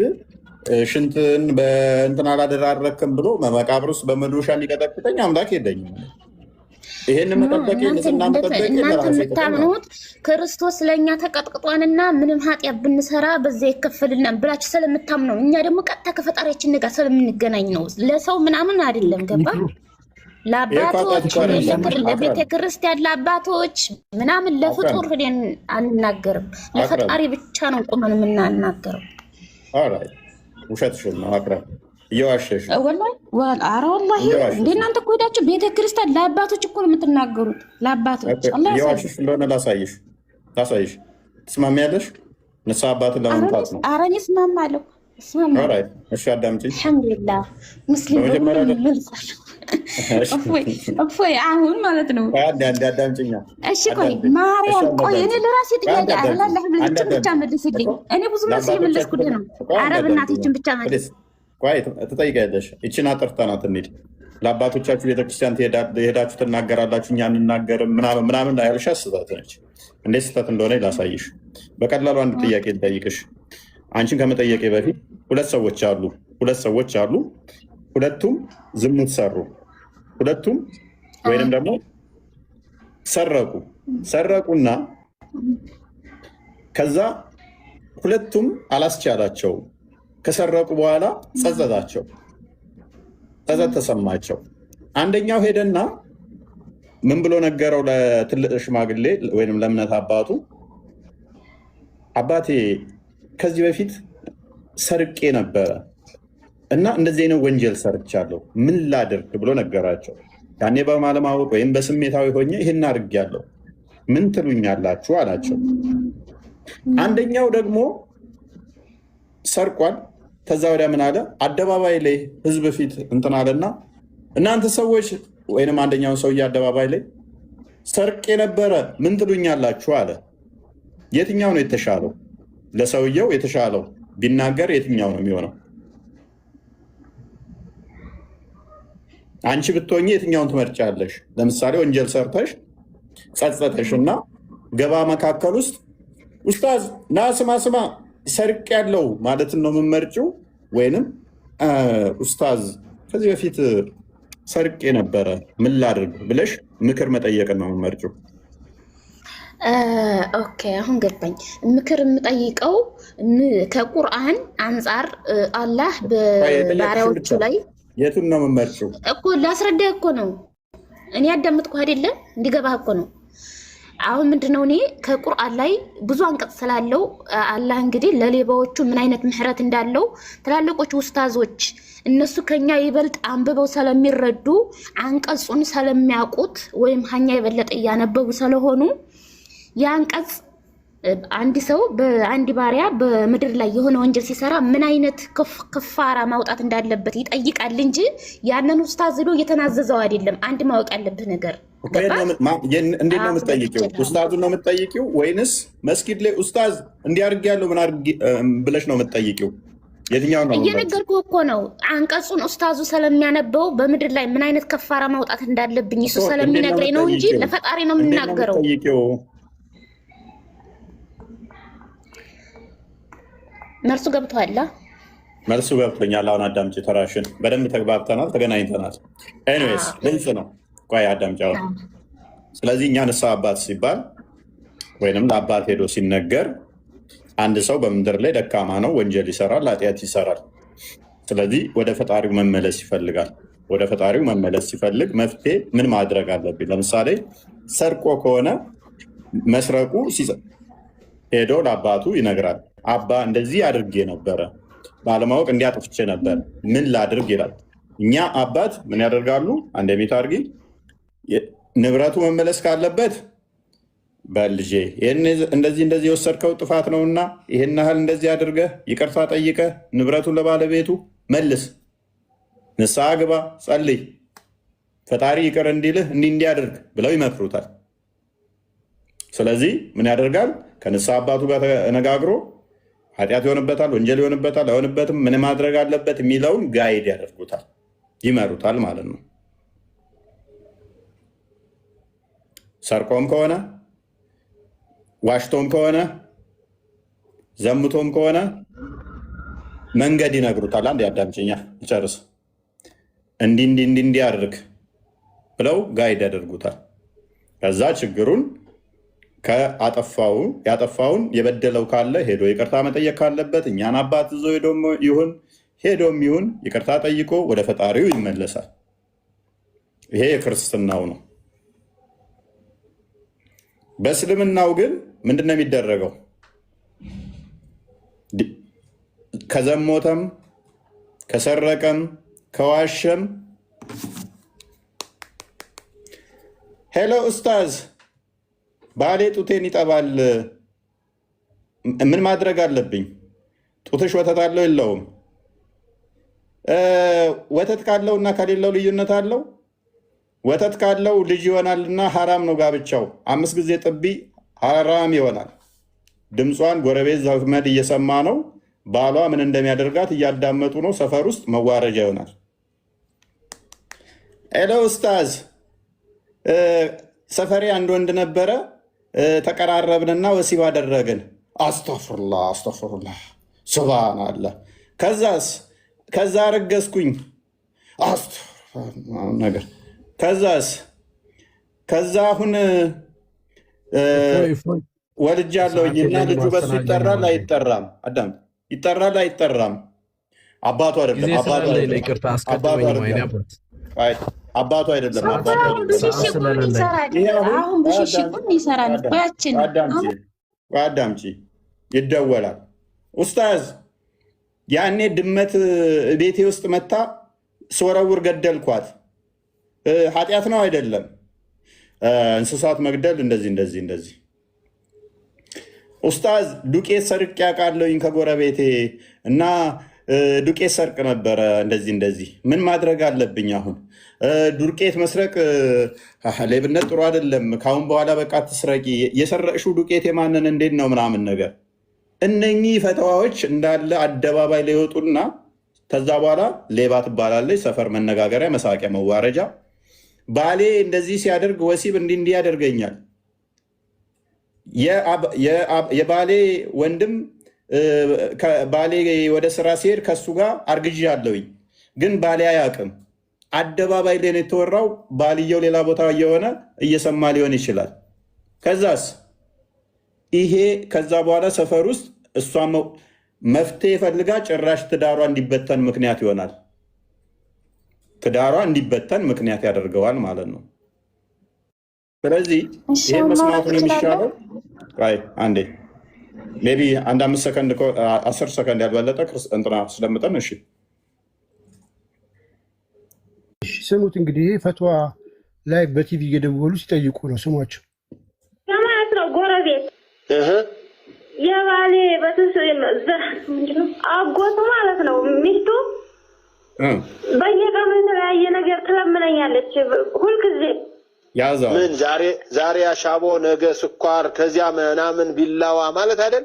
ሽንትን በእንትን አላደራረክም ብሎ መቃብር ውስጥ በመዶሻ የሚቀጠቅጠኝ አምላክ የለኝም። ይሄን መጠበቅ ንጽህና መጠበቅ እናንተ የምታምኑት ክርስቶስ ለእኛ ተቀጥቅጧንና ምንም ኃጢአት ብንሰራ በዚያ ይከፈልናል ብላችሁ ስለምታምነው፣ እኛ ደግሞ ቀጥታ ከፈጣሪያችን ጋር ስለምንገናኝ ነው። ለሰው ምናምን አይደለም። ገባ? ለአባቶች ለቤተ ክርስቲያን ለአባቶች ምናምን ለፍጡር ሄደን አንናገርም። ለፈጣሪ ብቻ ነው ቁመን የምናናገረው። ውሸትሽን ነው አቅረብ እየዋሸሽ ኧረ ወላሂ እንደ እናንተ እኮ ሄዳችሁ ቤተክርስቲያን ለአባቶች እኮ ነው የምትናገሩት። ለአባቶች እየዋሸሽ እንደሆነ ላሳይሽ። ትስማሚያለሽ? ንስሐ አባትን ለመምጣት ነው። ኧረ እኔ እስማማለሁ። እሺ አዳምጪኝ። አልሐምዱሊላህ ሙስሊም እፎይ አሁን ማለት ነው። አዳምጪኛ። እሺ ቆይ ማርያም፣ ቆይ እኔ ለራሴ ጥያቄ አላህ ብቻ መልስልኝ። እኔ ብዙ መልስ የመለስኩልህ ነው። ኧረ በእናትህ ብቻ መልስ። ትጠይቂያለሽ። ይችን አጥርተናት እንሂድ። ለአባቶቻችሁ ቤተክርስቲያን የሄዳችሁ ትናገራላችሁ፣ እኛ አንናገርም ምናምን ያልሻ ስህተት ነች። እንዴት ስህተት እንደሆነ ላሳይሽ። በቀላሉ አንድ ጥያቄ ልጠይቅሽ። አንቺን ከመጠየቄ በፊት ሁለት ሰዎች አሉ። ሁለቱም ዝሙት ሰሩ። ሁለቱም ወይንም ደግሞ ሰረቁና ከዛ ሁለቱም አላስቻላቸው። ከሰረቁ በኋላ ጸጸት ተሰማቸው። አንደኛው ሄደና ምን ብሎ ነገረው ለትልቅ ሽማግሌ ወይም ለእምነት አባቱ፣ አባቴ ከዚህ በፊት ሰርቄ ነበረ እና እንደዚህ አይነት ወንጀል ሰርቻለሁ፣ ምን ላድርግ ብሎ ነገራቸው። ያኔ በማለማወቅ ወይም በስሜታዊ ሆኜ ይህን አድርጌያለሁ፣ ምን ትሉኛላችሁ አላቸው። አንደኛው ደግሞ ሰርቋል። ከዛ ወዲያ ምን አለ? አደባባይ ላይ ህዝብ ፊት እንትን አለና እናንተ ሰዎች ወይንም አንደኛውን ሰውዬ አደባባይ ላይ ሰርቄ ነበረ ምን ትሉኛላችሁ አለ። የትኛው ነው የተሻለው? ለሰውየው የተሻለው ቢናገር የትኛው ነው የሚሆነው? አንቺ ብትሆኚ የትኛውን ትመርጫለሽ? ለምሳሌ ወንጀል ሰርተሽ ጸጸተሽ እና ገባ መካከል ውስጥ ኡስታዝ ና ስማ ሰርቅ ያለው ማለትን ነው የምመርጭው? ወይንም ኡስታዝ ከዚህ በፊት ሰርቅ የነበረ ምን ላድርግ ብለሽ ምክር መጠየቅን ነው የምመርጭው? ኦኬ አሁን ገባኝ። ምክር የምጠይቀው ከቁርአን አንጻር አላህ በባሪያዎቹ ላይ የቱን ነው የምመርጪው እኮ ላስረዳ እኮ ነው። እኔ ያዳምጥኩ አይደለም እንዲገባህ እኮ ነው። አሁን ምንድነው እኔ ከቁርአን ላይ ብዙ አንቀጽ ስላለው አላህ እንግዲህ ለሌባዎቹ ምን አይነት ምህረት እንዳለው ትላልቆች ኡስታዞች እነሱ ከኛ ይበልጥ አንብበው ስለሚረዱ አንቀጹን ስለሚያውቁት ወይም ሀኛ የበለጠ እያነበቡ ስለሆኑ የአንቀጽ አንድ ሰው በአንድ ባሪያ በምድር ላይ የሆነ ወንጀል ሲሰራ ምን አይነት ከፋራ ማውጣት እንዳለበት ይጠይቃል እንጂ ያንን ኡስታዝ ሄዶ እየተናዘዘው አይደለም። አንድ ማወቅ ያለብህ ነገር እንዴት ነው የምትጠይቂው? ኡስታዙን ነው የምትጠይቂው ወይንስ መስጊድ ላይ ኡስታዝ እንዲያርግ ያለው ምን አድርግ ብለሽ ነው የምትጠይቂው? የትኛው ነው? እየነገርኩህ እኮ ነው። አንቀጹን ኡስታዙ ስለሚያነበው በምድር ላይ ምን አይነት ከፋራ ማውጣት እንዳለብኝ እሱ ስለሚነግረኝ ነው እንጂ ለፈጣሪ ነው የምናገረው። መልሱ ገብቶሃል? መልሱ ገብቶኛል። አሁን አዳምጪ። ተራሽን በደንብ ተግባብተናል፣ ተገናኝተናል። ኤኒዌይስ ግልጽ ነው። ቆይ አዳምጪ። ስለዚህ እኛ ንስሐ አባት ሲባል ወይንም ለአባት ሄዶ ሲነገር አንድ ሰው በምድር ላይ ደካማ ነው፣ ወንጀል ይሰራል፣ ኃጢአት ይሰራል። ስለዚህ ወደ ፈጣሪው መመለስ ይፈልጋል። ወደ ፈጣሪው መመለስ ሲፈልግ መፍትሄ ምን ማድረግ አለብኝ? ለምሳሌ ሰርቆ ከሆነ መስረቁ ሄዶ ለአባቱ ይነግራል። አባ እንደዚህ አድርጌ ነበረ፣ ባለማወቅ እንዲያጥፍቼ ነበር፣ ምን ላድርግ ይላል። እኛ አባት ምን ያደርጋሉ? አንደሚት አድርጊ፣ ንብረቱ መመለስ ካለበት በልጄ እንደዚህ የወሰድከው ጥፋት ነውና ይህን ያህል እንደዚህ አድርገህ ይቅርታ ጠይቀህ ንብረቱን ለባለቤቱ መልስ፣ ንስሐ ግባ፣ ጸልይ፣ ፈጣሪ ይቅር እንዲልህ እንዲያደርግ ብለው ይመክሩታል። ስለዚህ ምን ያደርጋል? ከንስሐ አባቱ ጋር ተነጋግሮ ኃጢአት ይሆንበታል፣ ወንጀል ይሆንበታል፣ አይሆንበትም፣ ምን ማድረግ አለበት የሚለውን ጋይድ ያደርጉታል፣ ይመሩታል ማለት ነው። ሰርቆም ከሆነ ዋሽቶም ከሆነ ዘምቶም ከሆነ መንገድ ይነግሩታል። አንድ ያዳምጭኛ ይጨርስ። እንዲህ አድርግ ብለው ጋይድ ያደርጉታል። ከዛ ችግሩን ያጠፋውን የበደለው ካለ ሄዶ ይቅርታ መጠየቅ ካለበት እኛን አባት ይዞ ሄዶም ይሁን ይቅርታ ጠይቆ ወደ ፈጣሪው ይመለሳል። ይሄ የክርስትናው ነው። በእስልምናው ግን ምንድነው የሚደረገው? ከዘሞተም ከሰረቀም ከዋሸም ሄሎ ኡስታዝ ባሌ ጡቴን ይጠባል፣ ምን ማድረግ አለብኝ? ጡትሽ ወተት አለው የለውም? ወተት ካለው እና ከሌለው ልዩነት አለው? ወተት ካለው ልጅ ይሆናልና ሐራም ነው ጋብቻው። 5 ጊዜ ጥቢ ሐራም ይሆናል። ድምጿን ጎረቤት ዘመድ እየሰማ ነው። ባሏ ምን እንደሚያደርጋት እያዳመጡ ነው። ሰፈር ውስጥ መዋረጃ ይሆናል። ሄሎ ኡስታዝ ሰፈሬ አንድ ወንድ ነበረ፣ ተቀራረብንና ወሲብ አደረግን። አስተፍሩላህ ሱብሃነላህ። ከዛ ረገዝኩኝ ነገር ከዛ አሁን ወልጃለሁኝ እና ልጁ በሱ ይጠራል አይጠራም? አዳም ይጠራል አይጠራም? አባቱ አይደለም አባቱ አይደለም። አዳምጪ፣ ይደወላል። ኡስታዝ ያኔ ድመት ቤቴ ውስጥ መታ ስወረውር ገደልኳት፣ ኃጢአት ነው አይደለም? እንስሳት መግደል እንደዚህ። ኡስታዝ ዱቄት ሰርቄ አውቃለሁኝ ከጎረቤቴ እና ዱቄት ሰርቅ ነበረ እንደዚህ። ምን ማድረግ አለብኝ አሁን? ዱቄት መስረቅ ሌብነት ጥሩ አይደለም። ካሁን በኋላ በቃ ትስረቂ። የሰረቅሽው ዱቄት የማንን እንዴት ነው ምናምን ነገር። እነኚህ ፈተዋዎች እንዳለ አደባባይ ላይ ይወጡና ከዛ በኋላ ሌባ ትባላለች። ሰፈር መነጋገሪያ፣ መሳቂያ፣ መዋረጃ። ባሌ እንደዚህ ሲያደርግ ወሲብ እንዲህ ያደርገኛል። የባሌ ወንድም ባሌ ወደ ስራ ሲሄድ ከሱ ጋር አርግዣለሁኝ፣ ግን ባሌ አያውቅም። አደባባይ ላይ ነው የተወራው። ባልየው ሌላ ቦታ እየሆነ እየሰማ ሊሆን ይችላል። ከዛስ ይሄ ከዛ በኋላ ሰፈር ውስጥ እሷ መፍትሄ ፈልጋ ጭራሽ ትዳሯ እንዲበተን ምክንያት ይሆናል። ትዳሯ እንዲበተን ምክንያት ያደርገዋል ማለት ነው። ስለዚህ ይህን መስማቱን የሚሻለው አንዴ ሜይ ቢ አንድ 5 ሰከንድ 10 ሰከንድ ያልበለጠ እንትና ስለምጠን እሺ ስሙት እንግዲህ ፈትዋ ላይ በቲቪ እየደወሉ ሲጠይቁ ነው ስሟቸው ማለት ነው። ጎረቤት የባሌ ምንድነው አጎቱ ማለት ነው። ሚስቱ በየቀኑ የተለያየ ነገር ትለምነኛለች ሁልጊዜ። ምን ዛሬ አሻቦ ነገ ስኳር ከዚያ ምናምን ቢላዋ ማለት አይደል?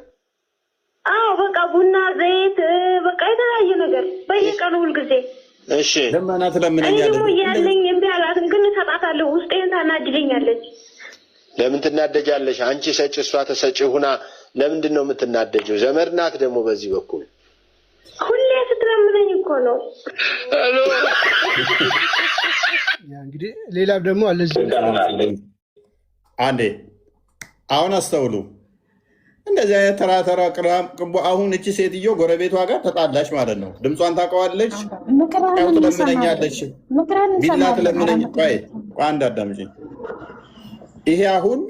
አዎ በቃ ቡና፣ ዘይት በቃ የተለያየ ነገር በየቀኑ ሁልጊዜ። እሺ ለማና ትለምነኛለች። እኔ ያለኝ እምቢ አላትም፣ ግን እሰጣታለሁ። ውስጤን ታናድደኛለች። ለምን ትናደጃለሽ? አንቺ ሰጪ እሷ ተሰጪ ሁና ለምንድን ነው የምትናደጀው? ዘመድ ናት ደግሞ በዚህ በኩል ሁሌ ስትለምነኝ እኮ ነው። እንግዲህ ሌላ ደግሞ አለ አንዴ አሁን አስተውሉ። እንደዚህ አይነት ተራ ቅቦ አሁን እቺ ሴትዮ ጎረቤቷ ጋር ተጣላች ማለት ነው። ድምጿን ታውቀዋለች። ያው ትለምነኛለች፣ ቢላ ትለምነኝ። አንድ አዳምጪኝ። ይሄ አሁን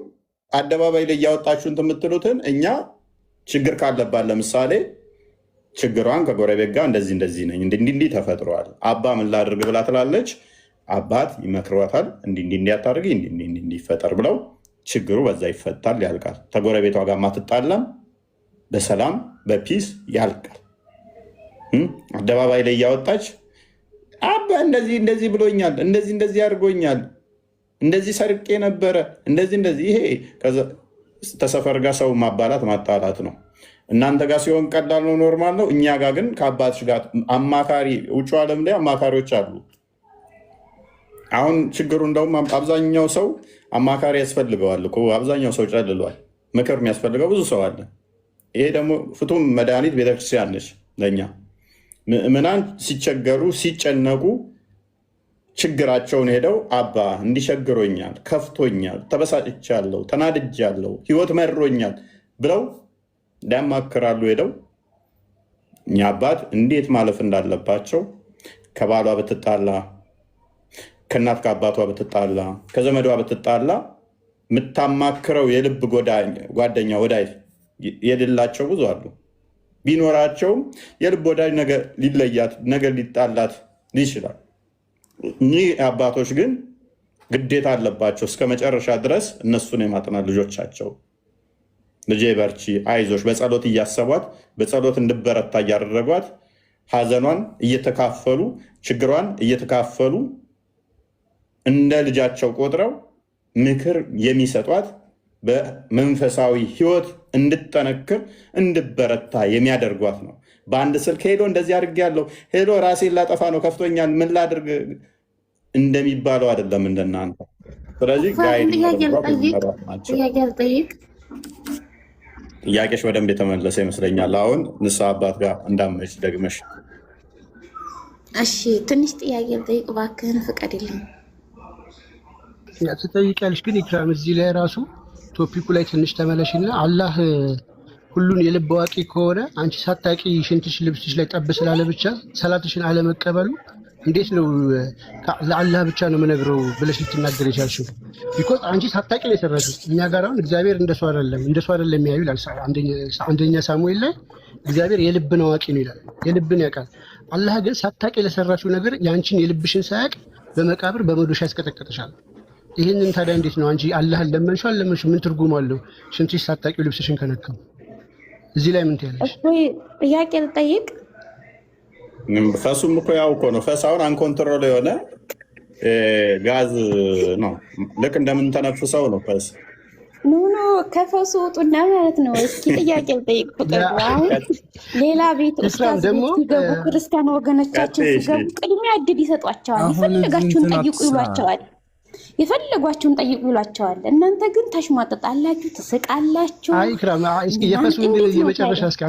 አደባባይ ላይ እያወጣችሁ እንትን የምትሉትን እኛ ችግር ካለባት ለምሳሌ ችግሯን ከጎረቤት ጋር እንደዚህ ነኝ እንዲህ ተፈጥሯል፣ አባ ምን ላድርግ ብላ ትላለች። አባት ይመክሯታል። እንዲህ አታድርጊ እንዲፈጠር ብለው ችግሩ በዛ ይፈታል፣ ያልቃል። ከጎረቤቷ ጋር ማትጣላም በሰላም በፒስ ያልቃል። አደባባይ ላይ እያወጣች አባ እንደዚህ ብሎኛል፣ እንደዚህ አድርጎኛል፣ እንደዚህ ሰርቄ ነበረ፣ እንደዚህ ይሄ ተሰፈር ጋር ሰው ማባላት ማጣላት ነው። እናንተ ጋር ሲሆን ቀላል ነው፣ ኖርማል ነው። እኛ ጋር ግን ከአባትሽ ጋር አማካሪ፣ ውጭ ዓለም ላይ አማካሪዎች አሉ። አሁን ችግሩ እንደውም አብዛኛው ሰው አማካሪ ያስፈልገዋል እኮ። አብዛኛው ሰው ጨልሏል። ምክር የሚያስፈልገው ብዙ ሰው አለ። ይሄ ደግሞ ፍቱም መድኃኒት ቤተክርስቲያን ነች ለእኛ። ምዕመናን ሲቸገሩ ሲጨነቁ ችግራቸውን ሄደው አባ እንዲቸግሮኛል፣ ከፍቶኛል፣ ተበሳጭቻለሁ፣ ተናድጃለሁ፣ ህይወት መሮኛል ብለው እንዳያማክራሉ። ሄደው እኛ አባት እንዴት ማለፍ እንዳለባቸው ከባሏ ብትጣላ፣ ከእናት ከአባቷ ብትጣላ፣ ከዘመዷ ብትጣላ የምታማክረው የልብ ጓደኛ ወዳጅ የሌላቸው ብዙ አሉ። ቢኖራቸውም የልብ ወዳጅ ነገር ሊለያት ነገር ሊጣላት ይችላል። እኒህ አባቶች ግን ግዴታ አለባቸው እስከ መጨረሻ ድረስ እነሱን የማጥናት ልጆቻቸው። ልጄ በርቺ፣ አይዞሽ፣ በጸሎት እያሰቧት በጸሎት እንድበረታ እያደረጓት ሀዘኗን እየተካፈሉ ችግሯን እየተካፈሉ እንደ ልጃቸው ቆጥረው ምክር የሚሰጧት በመንፈሳዊ ህይወት እንድጠነክር እንድበረታ የሚያደርጓት ነው። በአንድ ስልክ ሄሎ እንደዚህ አድርጌያለሁ፣ ሄሎ ራሴን ላጠፋ ነው ከፍቶኛል ምን ላድርግ እንደሚባለው አይደለም እንደናንተ። ስለዚህ ጥያቄሽ በደንብ የተመለሰ ይመስለኛል። አሁን ንስሐ አባት ጋር እንዳመች ደግመሽ። እሺ ትንሽ ጥያቄ ልጠይቅ እባክህን ፍቀድልኝ። ትጠይቂያለሽ ግን ኢክራም እዚህ ላይ ራሱ ቶፒኩ ላይ ትንሽ ተመለሽና አላህ ሁሉን የልብ አዋቂ ከሆነ አንቺ ሳታቂ ሽንትሽ ልብስሽ ላይ ጠብ ስላለ ብቻ ሰላትሽን አለመቀበሉ እንዴት ነው ለአላህ ብቻ ነው የምነግረው ብለሽ ልትናገር የቻልሽው? ቢኮዝ አንቺ ሳታቂ ነው የሰራሽው። እኛ ጋር አሁን እግዚአብሔር እንደሱ አይደለም የሚያዩ ይላል። አንደኛ ሳሙኤል ላይ እግዚአብሔር የልብን አዋቂ ነው ይላል። የልብን ያውቃል። አላህ ግን ሳታቂ ለሰራሽው ነገር ያንቺን የልብሽን ሳያቅ በመቃብር በመዶሻ ያስቀጠቀጥሻል። ይህንን ታዲያ እንዴት ነው አንቺ አላህን ለመንሽው አልለመንሽው ምን ትርጉም አለው? ሽንትሽ ሳታቂው ልብስሽን ከነካው እዚህ ላይ ምን ትያለሽ? ጥያቄ ልጠይቅ። ፈሱም እኮ ያው እኮ ነው። ፈስ አሁን አንኮንትሮል የሆነ ጋዝ ነው። ልክ እንደምንተነፍሰው ነው ፈስ። ኖ ከፈሱ ውጡና ማለት ነው። እስኪ ጥያቄ ልጠይቅ። ፍቅር አሁን ሌላ ቤት ኡስታዝ ሲገቡ ክርስቲያን ወገኖቻችን ሲገቡ ቅድሚያ እድል ይሰጧቸዋል። የፈለጋችሁን ጠይቁ ይሏቸዋል። የፈለጓችሁን ጠይቁ ይሏቸዋል። እናንተ ግን ታሽሟጠጣላችሁ፣ ትስቃላችሁ። አይ ኢክራም እስኪ የፈሱን የመጨረሻ እስኪ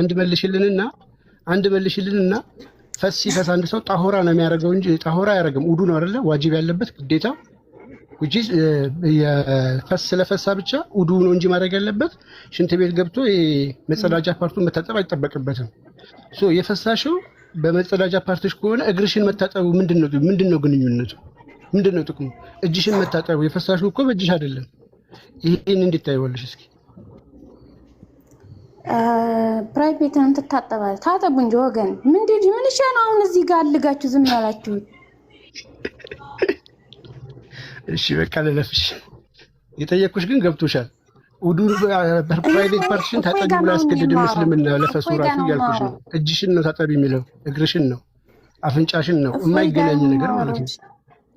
አንድ መልሽልንና ፈስ ሲፈስ አንድ ሰው ጣሆራ ነው የሚያደርገው እንጂ ጣሆራ አያደርግም። ውዱ ነው አይደለ? ዋጅብ ያለበት ግዴታ which is ስለፈሳ ብቻ ውዱ ነው እንጂ ማድረግ ያለበት ሽንት ቤት ገብቶ መጸዳጃ ፓርቱን መታጠብ አይጠበቅበትም። ሶ የፈሳሽው በመጸዳጃ ፓርትሽ ከሆነ እግርሽን መታጠቡ ምንድነው ግንኙነቱ? ምንድነው ጥቅሙ? እጅሽን መታጠቡ የፈሳሽው እኮ በእጅሽ አይደለም። ይሄን እንዴት ታይዋለሽ? እስኪ ፕራይቬት ነው ተታጠባል። ታጠቡ እንጂ ወገን ምን ይሻለው? አሁን እዚህ ጋር አልጋችሁ ዝም ያላችሁ። እሺ በቃ ለለፍሽ የጠየኩሽ ግን ገብቶሻል። ውዱ ፕራይቬት ፓርቲሽን ታጠቢ ብላ ያስገድድ ምስልምና ለፈሱ ራሱ እያልኩሽ ነው። እጅሽን ነው ታጠቢ የሚለው፣ እግርሽን ነው፣ አፍንጫሽን ነው፣ የማይገናኝ ነገር ማለት ነው።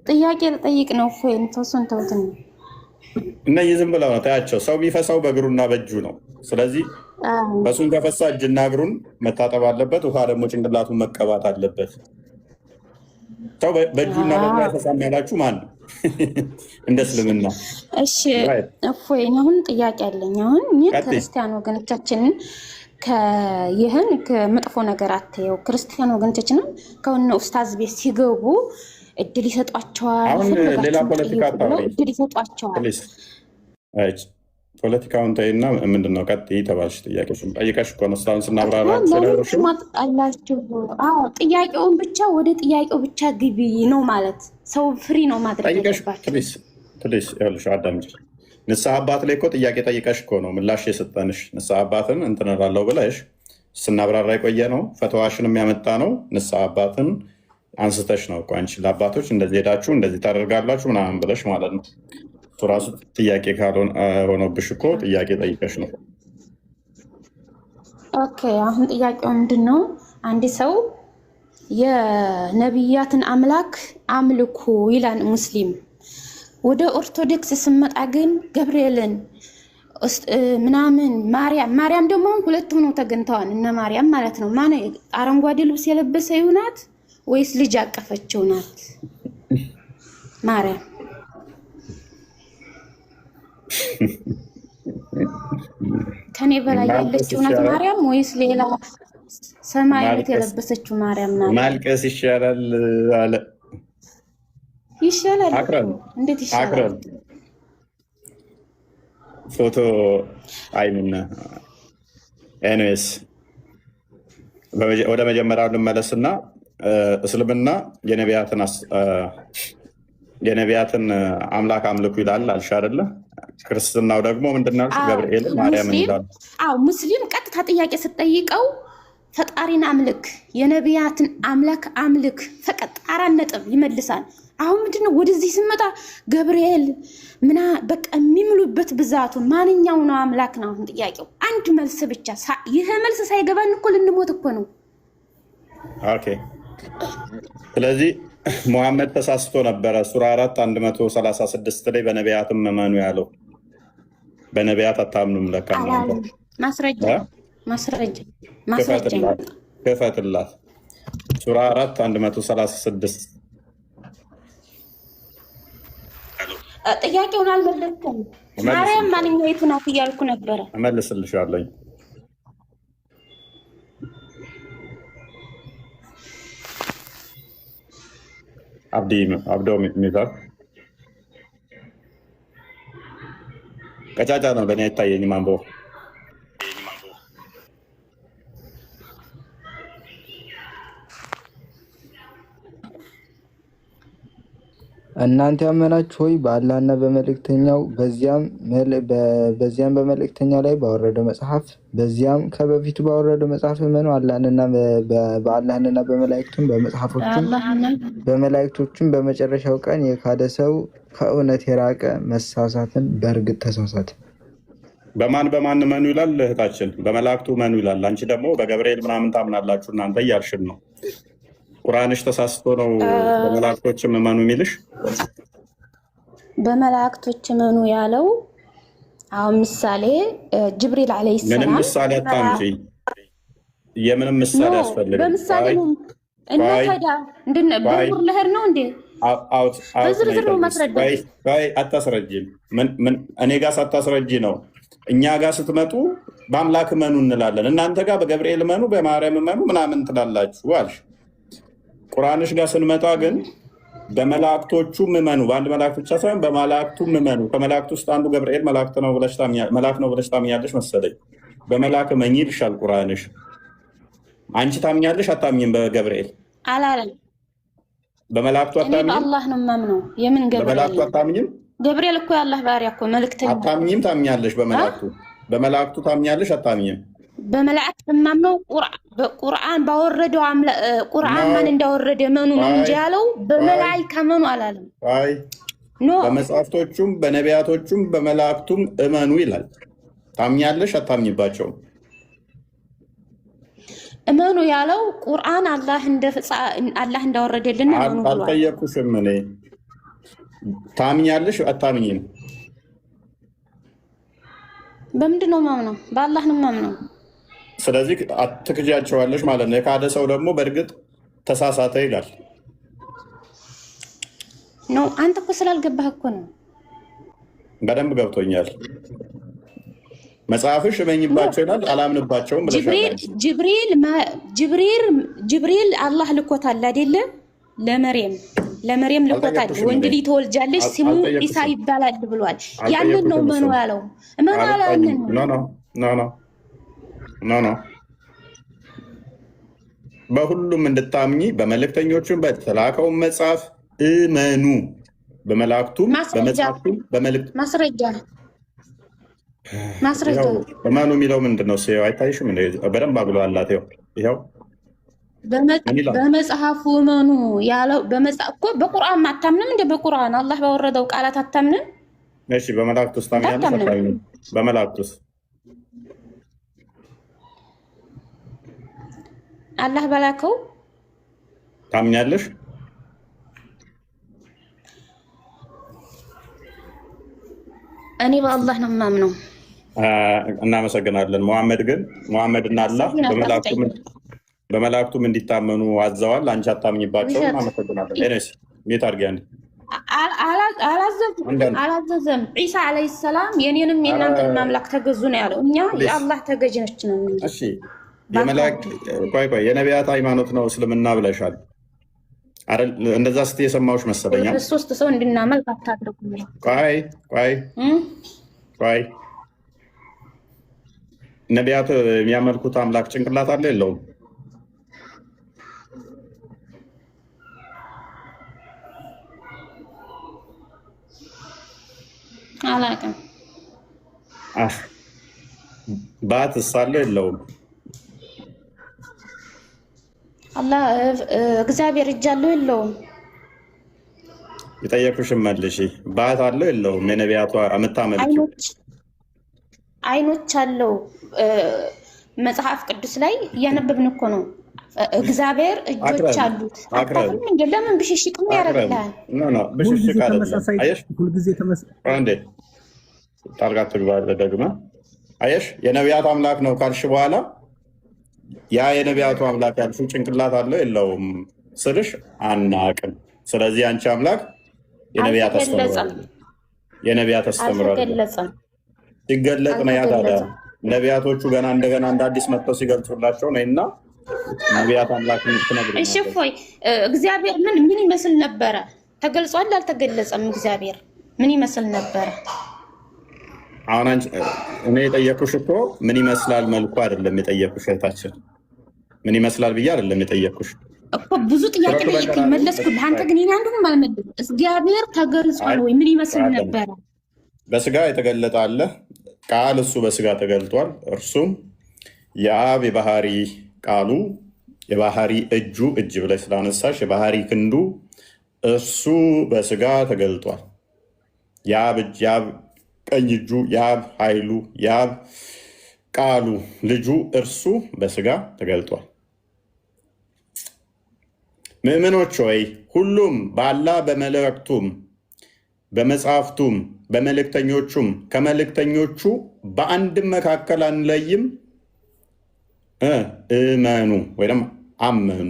ጥያቄ ልጠይቅ ነው። ፎይን ፈሱን ተውት ነው እና ዝም ብለው ነው ታያቸው። ሰው የሚፈሳው በእግሩና በእጁ ነው። ስለዚህ በሱን ከፈሳ እጅና እግሩን መታጠብ አለበት። ውሃ ደግሞ ጭንቅላቱን መቀባት አለበት። ሰው በእጁና በእግሩ አይፈሳም ያላችሁ ማን ነው? እንደ እስልምና። እሺ እፎይ አሁን ጥያቄ አለኝ። አሁን ክርስቲያን ወገኖቻችንን ይህን ከመጥፎ ነገር አትየው። ክርስቲያን ወገኖቻችንን ከሆነ ኡስታዝ ቤት ሲገቡ እድል ይሰጧቸዋል። አሁን ሌላ ፖለቲካ እድል ይሰጧቸዋል። ፖለቲካውን ተይና ምንድነው ቀጥይ ተባልሽ። ጥያቄሽን ጠይቀሽ እኮ ነው እስካሁን ስናብራራ ስለሆነሽማጣላችሁ። ጥያቄውን ብቻ ወደ ጥያቄው ብቻ ግቢ ነው ማለት ሰው ፍሪ ነው ማድረግ ያለባችሁ። ፕሊስ ይኸውልሽ አዳምጪ። ንስሐ አባት ላይ እኮ ጥያቄ ጠይቀሽ እኮ ነው ምላሽ የሰጠንሽ። ንስሐ አባትን እንትን እላለሁ ብለሽ ስናብራራ የቆየ ነው። ፈተዋሽን የሚያመጣ ነው። ንስሐ አባትን አንስተሽ ነው እኮ አንቺ ለአባቶች እንደዚህ ሄዳችሁ እንደዚህ ታደርጋላችሁ ምናምን ብለሽ ማለት ነው። ራሱ ጥያቄ ካልሆነብሽ እኮ ጥያቄ ጠይቀሽ ነው። ኦኬ አሁን ጥያቄው ምንድን ነው? አንድ ሰው የነቢያትን አምላክ አምልኩ ይላል ሙስሊም። ወደ ኦርቶዶክስ ስመጣ ግን ገብርኤልን ምናምን ማርያም ደግሞ ሁለቱም ነው ተገንተዋል። እነ ማርያም ማለት ነው። ማን አረንጓዴ ልብስ የለበሰ ይሁናት ወይስ ልጅ አቀፈችው ናት? ማርያም ከኔ በላይ ያለችው ናት ማርያም ወይስ ሌላ ሰማያዊት የለበሰችው ማርያም ናት? ማልቀስ ይሻላል አለ። ይሻላል? እንዴት ይሻላል? አክረም ፎቶ አይኑና ኤንዌስ ወደ መጀመሪያው ልመለስና እስልምና የነቢያትን አምላክ አምልኩ ይላል አልሽ አይደለ? ክርስትናው ደግሞ ምንድነው? ገብርኤል ማርያምን ይላል። አዎ ሙስሊም ቀጥታ ጥያቄ ስትጠይቀው ፈጣሪን አምልክ፣ የነቢያትን አምላክ አምልክ ፈቀጥ 4 ነጥብ ይመልሳል። አሁን ምንድነው ወደዚህ ስመጣ ገብርኤል በቃ የሚምሉበት ብዛቱ ማንኛው ነው አምላክ ነው? አሁን ጥያቄው አንድ መልስ ብቻ። ይሄ መልስ ሳይገባን እኮ ልንሞት እኮ ነው። ኦኬ ስለዚህ ሙሐመድ ተሳስቶ ነበረ። ሱራ 4 136 ላይ በነቢያትም እመኑ ያለው በነቢያት አታምኑም ለካ ነው። ማስረጃ ክፈትላት። ሱራ 4 136 ጥያቄውን አልመለስኩም። ማርያም ማንኛይቱ ናት እያልኩ ነበረ። እመልስልሻለሁ። አብዶ ሚዛር ቀጫጫ ነው ለእኔ አይታየኝም። አንቦ እናንተ ያመናችሁ ሆይ በአላህና በመልእክተኛው በዚያም በመልእክተኛው ላይ ባወረደው መጽሐፍ በዚያም ከበፊቱ ባወረደው መጽሐፍ እመኑ። በአላህና በመላእክቶቹም በመጨረሻው ቀን የካደ ሰው ከእውነት የራቀ መሳሳትን በእርግጥ ተሳሳተ። በማን መኑ ይላል እህታችን? በመላእክቱ መኑ ይላል። አንቺ ደግሞ በገብርኤል ምናምን ታምናላችሁ እናንተ እያልሽን ነው። ቁርአንሽ ተሳስቶ ነው በመላእክቶች መኑ የሚልሽ? በመላእክቶች መኑ ያለው አሁን ምሳሌ ጅብሪል አለይሂ ሰላም ምንም ምሳሌ አታምጪ። የምንም ምሳሌ ያስፈልጋል? በምሳሌ ነው እና ታዲያ በሙር ለህር ነው እንዴ? በዝርዝር ነው ማስረዳት። አታስረጂም። እኔ ጋር ሳታስረጂ ነው እኛ ጋር ስትመጡ በአምላክ መኑ እንላለን። እናንተ ጋር በገብርኤል መኑ በማርያም መኑ ምናምን ትላላችሁ አልሽ። ቁርአንሽ ጋር ስንመጣ ግን በመላእክቶቹም እመኑ። በአንድ መላእክት ብቻ ሳይሆን በመላእክቱም እመኑ። ከመላእክት ውስጥ አንዱ ገብርኤል መልአክ ነው ብለሽ ታምኛለሽ መሰለኝ። በመልአክ እመኚ ይልሻል ቁርአንሽ። አንቺ ታምኛለሽ አታምኝም? በገብርኤል አላለም። በመላእክቱ እኔ አታምኝም? በአላህ ነው የማምነው። የምን ገብርኤል? በመላእክቱ አታምኝም? ገብርኤል እኮ የአላህ ባሪያ እኮ መልእክተኛ። አታምኝም? ታምኛለሽ? በመላእክቱ ታምኛለሽ አታምኝም? በመላእክት የማምነው ቁርአን ባወረደው ቁርአን ማን እንዳወረደ መኑ ነው እንጂ ያለው በመላእክት መኑ አላለም። አይ በመጽሐፍቶቹም በነቢያቶቹም በመላእክቱም እመኑ ይላል። ታምኛለሽ አታምኝባቸውም? እመኑ ያለው ቁርአን አላህ እንዳወረደልን እመኑ ብሏል። አልጠየኩሽም እኔ። ታምኛለሽ አታምኝም? በምንድን ነው የማምነው? በአላህ ነው የማምነው። ስለዚህ አትክጃቸዋለሽ ማለት ነው። የካደ ሰው ደግሞ በእርግጥ ተሳሳተ ይላል። ነው አንተ እኮ ስላልገባህ እኮ ነው። በደንብ ገብቶኛል። መጽሐፍሽ እመኝባቸው ይላል፣ አላምንባቸውም ብለሻል። ጅብሪል አላህ ልኮታል አይደለ? ለመርየም ልኮታል። ወንድ ልጅ ትወልጃለሽ ስሙ ኢሳ ይባላል ብሏል። ያንን ነው መኑ ያለው። መኑ ያላንን ኖ በሁሉም እንድታምኚ በመልእክተኞቹም በተላከውን መጽሐፍ እመኑ። በመላእክቱም በመጽሐፍቱም ማስረጃ እመኑ የሚለው ምንድን ነው? አይታይሽም? በደንብ አግሏላት። ይኸው በመጽሐፉ እመኑ ያለው እኮ በቁርአን አታምንም እንደ በቁርአን አላህ ባወረደው ቃላት አታምንም? እሺ በመላእክት ውስጥ ታምኛለሽ? በመላእክት ውስጥ አላህ በላከው ታምኛለሽ? እኔ በአላህ ነው የማምነው። እናመሰግናለን። ሙሐመድና አላህ በመላእክቱም እንዲታመኑ አዘዋል። አንቺ አታምኝባቸው። እናመሰግናለን። ኤነስ ሜት አድርጊ አንዴ። አላዘዘም። ዒሳ ዓለይሂ ሰላም የኔንም የእናንተን አምላክ ተገዙ ነው ያለው። እኛ የአላህ ተገዥነች ነው። እሺ ቆይ የነቢያት ሃይማኖት ነው እስልምና ብለሻል። እንደዛ ስትይ የሰማሁሽ መሰለኝ። ሶስት ሰው እንድናመልክ አታድርጉ። ቆይ ነቢያት የሚያመልኩት አምላክ ጭንቅላት አለ የለውም? አላውቅም። ባትስ አለ የለውም? አላህ እግዚአብሔር እጅ አለው የለውም? የጠየኩሽን መልሺ። ባት አለው የለውም? የነቢያቷ የምታመልኪው አይኖች አለው። መጽሐፍ ቅዱስ ላይ እያነበብን እኮ ነው። እግዚአብሔር እጆች አሉት። አታፍም እንደ ለምን ብሽሽቅ ምን ያደርግልሃል? ብሽሽቅ አይደለም። ጣልቃ ትግባለ ደግመ አየሽ። የነቢያት አምላክ ነው ካልሽ በኋላ ያ የነቢያቱ አምላክ ያልሽው ጭንቅላት አለው የለውም ስልሽ አናቅም። ስለዚህ አንቺ አምላክ የነቢያት አስተምሯል ሲገለጥ ነው። ያ ታዲያ ነቢያቶቹ ገና እንደገና እንደ አዲስ መጥተው ሲገልጹላቸው ነው እና ነቢያት አምላክ ትነግር። እሺ እፎይ እግዚአብሔር ምን ይመስል ነበረ? ተገልጿል አልተገለጸም? እግዚአብሔር ምን ይመስል ነበረ? አሁን እኔ የጠየኩሽ እኮ ምን ይመስላል መልኩ አይደለም የጠየኩሽ። እህታችን ምን ይመስላል ብዬ አይደለም የጠየኩሽ እኮ። ብዙ ጥያቄ ጠየቅኝ መለስኩልህ። አንተ ግን አንዱንም አልመለስም። እግዚአብሔር ተገልጿል ወይ? ምን ይመስል ነበረ? በስጋ የተገለጠ አለ ቃል፣ እሱ በስጋ ተገልጧል። እርሱም የአብ የባህሪ ቃሉ የባህሪ እጅ ብለሽ ስላነሳሽ የባህሪ ክንዱ እሱ በስጋ ተገልጧል። የአብ እጅ፣ የአብ ቀኝ እጁ፣ የአብ ኃይሉ፣ የአብ ቃሉ ልጁ እርሱ በስጋ ተገልጧል። ምእመኖች ሆይ ሁሉም በአላህ በመላእክቱም በመጽሐፍቱም በመልእክተኞቹም ከመልእክተኞቹ በአንድም መካከል አንለይም እመኑ ወይም አመኑ።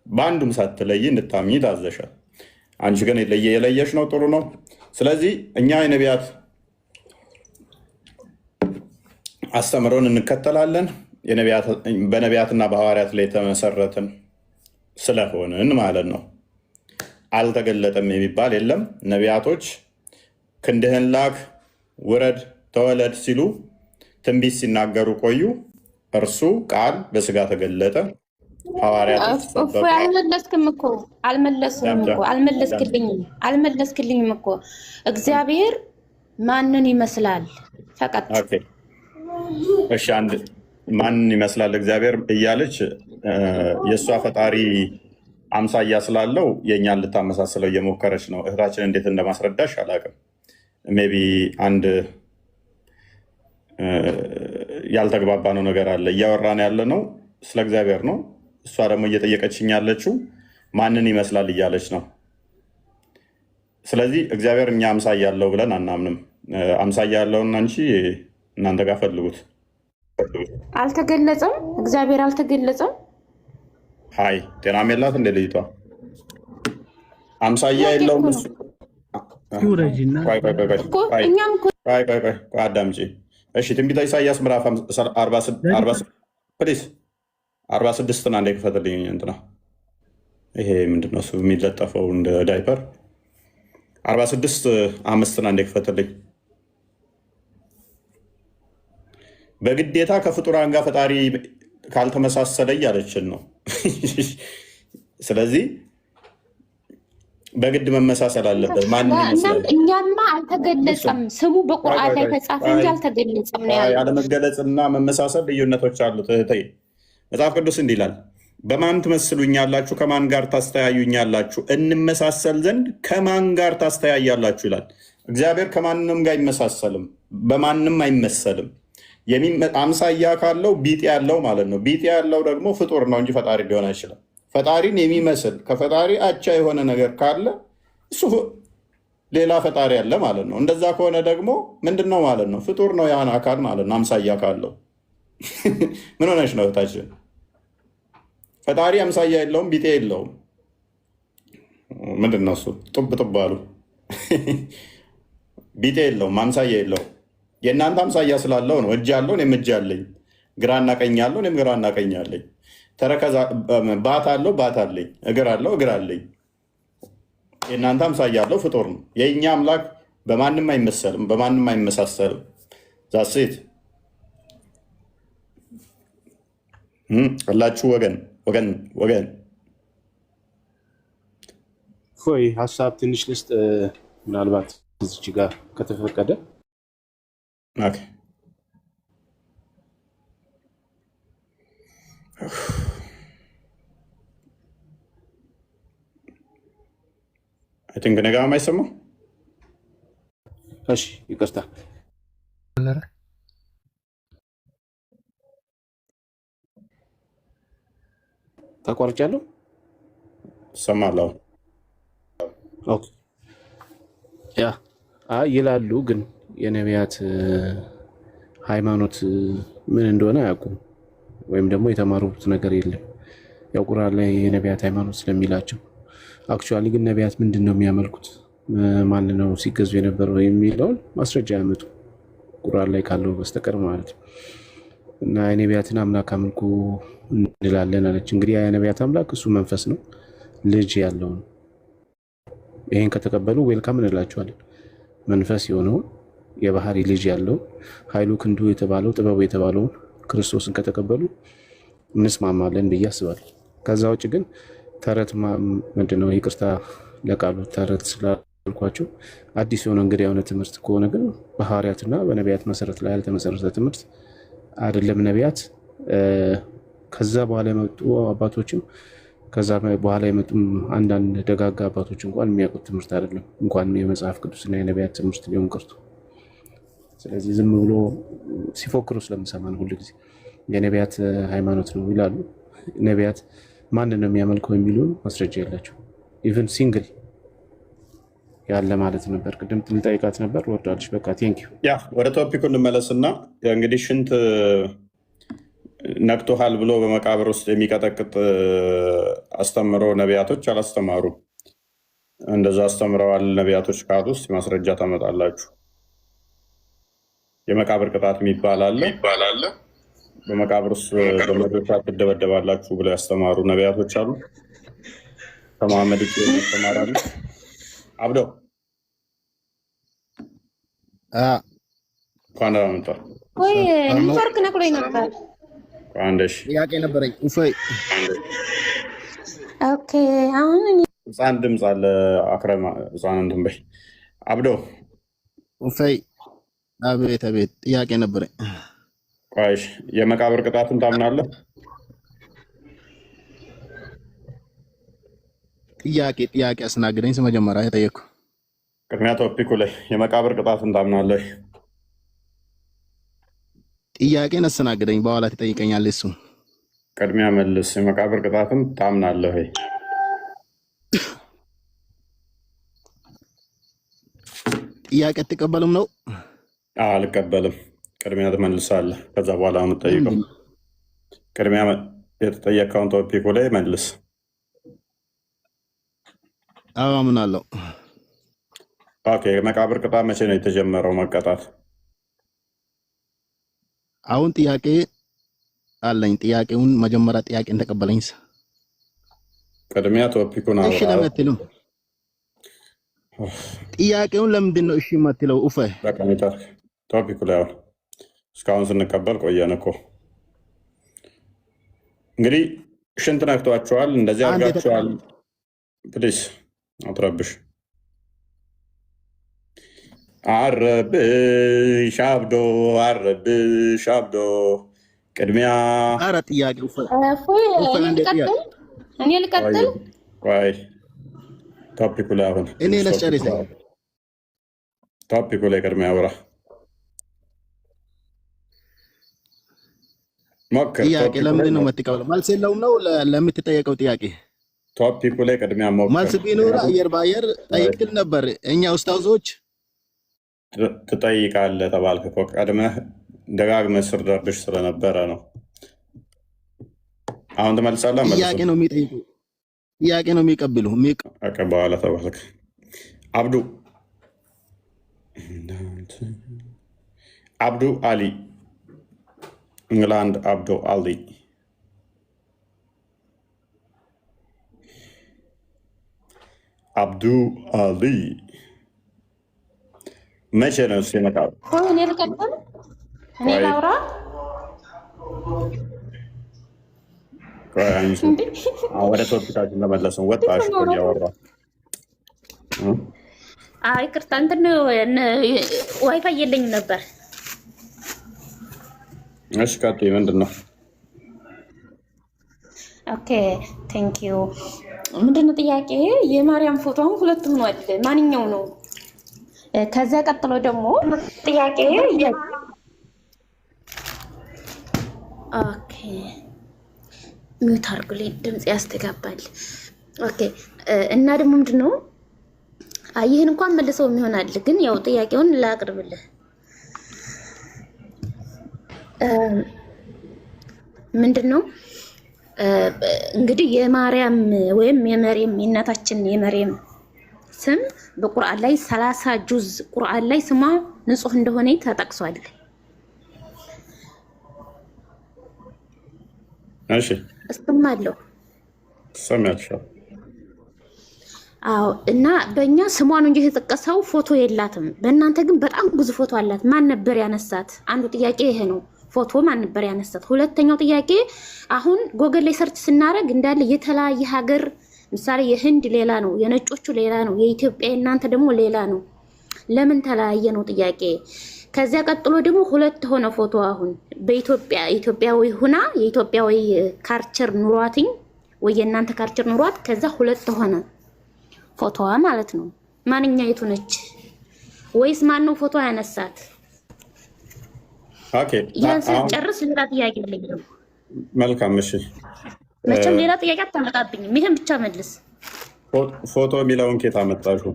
በአንዱም ሳትለይ እንድታምኚ ታዘሻል። አንቺ ግን የለየሽ ነው። ጥሩ ነው። ስለዚህ እኛ የነቢያት አስተምሮን እንከተላለን። በነቢያትና በሐዋርያት ላይ የተመሰረትን ስለሆንን ማለት ነው። አልተገለጠም የሚባል የለም። ነቢያቶች ክንድህን ላክ፣ ውረድ፣ ተወለድ ሲሉ ትንቢት ሲናገሩ ቆዩ። እርሱ ቃል በስጋ ተገለጠ። ሐዋርያቶች አልመለስክም እኮ አልመለስክልኝም እኮ። እግዚአብሔር ማንን ይመስላል? ፈቀጥ እሺ፣ አንድ ማንን ይመስላል እግዚአብሔር እያለች የእሷ ፈጣሪ አምሳያ ስላለው የእኛን ልታመሳስለው እየሞከረች ነው። እህታችን እንዴት እንደማስረዳሽ አላውቅም። ሜይ ቢ አንድ ያልተግባባ ነው ነገር አለ። እያወራን ያለ ነው ስለ እግዚአብሔር ነው። እሷ ደግሞ እየጠየቀችኝ ያለችው ማንን ይመስላል እያለች ነው። ስለዚህ እግዚአብሔር እኛ አምሳያ ያለው ብለን አናምንም። አምሳያ ያለውን አንቺ እናንተ ጋር ፈልጉት። አልተገለጸም፣ እግዚአብሔር አልተገለጸም። ሀይ ጤናም የላት እንደ ልጅቷ አምሳያ የለውም እሱ። አዳምጪ እሺ። ትንቢተ ኢሳያስ ምዕራፍ 46 አንዴ ክፈትልኝ። እንትና ይሄ ምንድን ነው እሱ የሚለጠፈው እንደ ዳይፐር 46:5 አንዴ ክፈትልኝ። በግዴታ ከፍጡራን ጋር ፈጣሪ ካልተመሳሰለ እያለችን ነው። ስለዚህ በግድ መመሳሰል አለበት። እኛማ አልተገለጸም፣ ስሙ በቁርአን ላይ ተጻፈ እንጂ አልተገለጸም ነው ያለው። ያለመገለጽና መመሳሰል ልዩነቶች አሉት እህቴ። መጽሐፍ ቅዱስ እንዲህ ይላል፣ በማን ትመስሉኛላችሁ? ከማን ጋር ታስተያዩኛላችሁ? እንመሳሰል ዘንድ ከማን ጋር ታስተያያላችሁ ይላል። እግዚአብሔር ከማንም ጋር አይመሳሰልም፣ በማንም አይመሰልም። አምሳያ ካለው ቢጤ ያለው ማለት ነው። ቢጤ ያለው ደግሞ ፍጡር ነው እንጂ ፈጣሪ ሊሆን አይችልም። ፈጣሪን የሚመስል ከፈጣሪ አቻ የሆነ ነገር ካለ እሱ ሌላ ፈጣሪ ያለ ማለት ነው። እንደዛ ከሆነ ደግሞ ምንድን ነው ማለት ነው? ፍጡር ነው ያን አካል ማለት ነው። አምሳያ ካለው ምን ሆነች ነው እህታችን? ፈጣሪ አምሳያ የለውም፣ ቢጤ የለውም። ምንድን ነው እሱ? ጡብ አሉ። ቢጤ የለውም፣ አምሳያ የለውም። የእናንተ አምሳያ ስላለው ነው። እጅ አለው፣ እኔም እጅ አለኝ። ግራና ቀኝ አለው፣ እኔም ግራና ቀኝ አለኝ። ተረከዝ ባት አለው፣ ባት አለኝ። እግር አለው፣ እግር አለኝ። የእናንተ አምሳያ አለው፣ ፍጡር ነው። የእኛ አምላክ በማንም አይመሰልም፣ በማንም አይመሳሰልም። ዛሴት አላችሁ ወገን ሆይ ሀሳብ ትንሽ ልስጥ፣ ምናልባት እዚች ጋር ከተፈቀደ። አይ ቲንክ ነገ የማይሰማው እሺ፣ ይቅርታ ተቋርጫለሁ። እሰማለሁ። ያ ይላሉ፣ ግን የነቢያት ሃይማኖት ምን እንደሆነ አያውቁም፣ ወይም ደግሞ የተማሩት ነገር የለም። ያው ቁርአን ላይ የነቢያት ሃይማኖት ስለሚላቸው፣ አክቹዋሊ ግን ነቢያት ምንድን ነው የሚያመልኩት፣ ማን ነው ሲገዙ የነበረው የሚለውን ማስረጃ ያመጡ ቁርአን ላይ ካለው በስተቀር ማለት ነው። እና የነቢያትን አምላክ አምልኩ እንላለን አለች። እንግዲህ የነቢያት አምላክ እሱ መንፈስ ነው፣ ልጅ ያለው ነው። ይህን ከተቀበሉ ዌልካም እንላቸዋለን። መንፈስ የሆነውን የባህሪ ልጅ ያለው ኃይሉ ክንዱ የተባለው ጥበቡ የተባለውን ክርስቶስን ከተቀበሉ እንስማማለን ብዬ አስባለሁ። ከዛ ውጭ ግን ተረት ምንድነው? ይቅርታ ለቃሉ ተረት ስላልኳቸው አዲስ የሆነ እንግዲህ የሆነ ትምህርት ከሆነ ግን በሐዋርያትና በነቢያት መሰረት ላይ ያልተመሰረተ ትምህርት አይደለም። ነቢያት ከዛ በኋላ የመጡ አባቶችም ከዛ በኋላ የመጡም አንዳንድ ደጋጋ አባቶች እንኳን የሚያውቁት ትምህርት አይደለም፣ እንኳን የመጽሐፍ ቅዱስና የነቢያት ትምህርት ሊሆን ቀርቶ። ስለዚህ ዝም ብሎ ሲፎክሩ ስለምሰማን ሁሉ ጊዜ የነቢያት ሃይማኖት ነው ይላሉ። ነቢያት ማንን ነው የሚያመልከው የሚሉን ማስረጃ የላቸው። ኢቨን ሲንግል ያለ ማለት ነበር። ቅድም ልጠይቃት ነበር፣ ወርዳለች። በቃ ቴንኪው። ያ ወደ ቶፒኩ እንመለስና እንግዲህ ሽንት ነክቶሃል ብሎ በመቃብር ውስጥ የሚቀጠቅጥ አስተምሮ ነቢያቶች አላስተማሩ። እንደዛ አስተምረዋል ነቢያቶች ካሉ ውስጥ ማስረጃ ታመጣላችሁ። የመቃብር ቅጣት የሚባል አለ። በመቃብር ውስጥ በመዶሻ ትደበደባላችሁ ብለው ያስተማሩ ነቢያቶች አሉ ከመሐመድ ውጭ ተማራሉ። አብዶ እንኳን ደህና መጣህ። ወይ ኔትወርክ ነቅሎኝ ነበር። አንደሽ ጥያቄ ነበረኝ። እፎይ ኦኬ። አሁን ህፃን ድምፅ አለ። አክረማ ህፃን እንትን በይ። አብዶ እፎይ አቤት አቤት፣ ጥያቄ ነበረኝ። ቆይሽ የመቃብር ቅጣትን ታምናለህ? ጥያቄ አስናግደኝ። መጀመሪያ የጠየኩ ቅድሚያ ቶፒኩ ላይ የመቃብር ቅጣትን ታምናለህ? ጥያቄን አስናግደኝ፣ በኋላ ትጠይቀኛለህ። እሱ ቅድሚያ መልስ። የመቃብር ቅጣትን ታምናለህ? ጥያቄ አትቀበልም ነው? አልቀበልም። ቅድሚያ ትመልሳለህ፣ ከዛ በኋላ ነው የምትጠይቀው። ቅድሚያ የተጠየቀውን ቶፒኩ ላይ መልስ። አዎ አምናለሁ። ኦኬ። የመቃብር ቅጣት መቼ ነው የተጀመረው መቀጣት? አሁን ጥያቄ አለኝ። ጥያቄውን መጀመሪያ ጥያቄን ተቀበለኝ። ቅድሚያ ቶፒኩን አውራ። እሺ ለምን አትልም? ጥያቄውን ለምንድን ነው እሺ የማትለው? ኡፈ በቃ ቶፒኩ ላይ አሁን እስካሁን ስንቀበል ቆየን እኮ። እንግዲህ ሽንት ነክቷቸዋል፣ እንደዚህ አድርጋቸዋል። ፕሊስ አትረብሽ። አረብሽ አብዶ፣ አረብሽ አብዶ። ቅድሚያ ኧረ ጥያቄ እኔ ልቀጥል። ቆይ ቶፒኩ ላይ አሁን እኔ ለጨርሰኝ። ቶፒኩ ላይ ቅድሚያ አውራ። ሞክር። ጥያቄ ለምንድን ነው የምትቀበለው? መልስ የለውም ነው ለምትጠየቀው ጥያቄ? ቶፒኩ ላይ ቅድሚያ ሞክር። መልስ ቢኖር አየር በአየር ጠይቅል ነበር። እኛ ኡስታዞች ትጠይቃለህ ተባልክ እኮ ቀድመህ ደጋግመህ ስር ደርብሽ ስለነበረ ነው። አሁን ትመልሳለህ። ጥያቄ ነው የሚጠይቁ፣ ጥያቄ ነው የሚቀብሉ። በኋላ ተባልክ። አብዱ አሊ እንግላንድ አብዱ አሊ አብዱ አሊ መቼ ነው እሱ የመጣው? እኔ ልቀጥል? እኔ ላውራ? ወደ ቶፒካችን ለመለስን ወጣሽ እኮ እያወራ። አይ ይቅርታ፣ እንትን ዋይፋይ የለኝም ነበር። እሺ ቀጥይ፣ ምንድን ነው? ኦኬ ቴንክ ዩ። ምንድን ነው ጥያቄ? የማርያም ፎቶ አሁን ሁለቱም ነው አይደል? ማንኛው ነው? ከዛ ቀጥሎ ደግሞ ጥያቄ ኦኬ ሚውት አድርጉልኝ፣ ድምጽ ያስተጋባል። ኦኬ እና ደግሞ ምንድነው ይህን እንኳን መልሰው የሚሆናል፣ ግን ያው ጥያቄውን ላቅርብልህ። ምንድነው እንግዲህ የማርያም ወይም የመርየም የእናታችን የመርየም ስም በቁርአን ላይ 30 ጁዝ ቁርአን ላይ ስሟ ንጹህ እንደሆነ ተጠቅሷል። እሺ እስማማለሁ። ሰማያችሁ? አዎ። እና በእኛ ስሟ ነው እንጂ የተጠቀሰው ፎቶ የላትም። በእናንተ ግን በጣም ብዙ ፎቶ አላት። ማን ነበር ያነሳት? አንዱ ጥያቄ ይሄ ነው። ፎቶ ማን ነበር ያነሳት? ሁለተኛው ጥያቄ አሁን ጎግል ላይ ሰርች ስናደርግ እንዳለ የተለያየ ሀገር ምሳሌ የህንድ ሌላ ነው፣ የነጮቹ ሌላ ነው፣ የኢትዮጵያ እናንተ ደግሞ ሌላ ነው። ለምን ተለያየ ነው ጥያቄ። ከዚያ ቀጥሎ ደግሞ ሁለት ሆነ ፎቶ። አሁን ኢትዮጵያዊ ሁና የኢትዮጵያዊ ካርቸር ኑሯትኝ ወይ የእናንተ ካርቸር ኑሯት፣ ከዛ ሁለት ሆነ ፎቶዋ ማለት ነው። ማንኛይቱ ነች? ወይስ ማን ነው ፎቶ ያነሳት? ኦኬ ያን ስጨርስ ሌላ ጥያቄ አለኝ። መልካም እሺ። መቼም ሌላ ጥያቄ አታመጣብኝም። ይሄን ብቻ መልስ። ፎቶ የሚለውን ኬት አመጣሽው?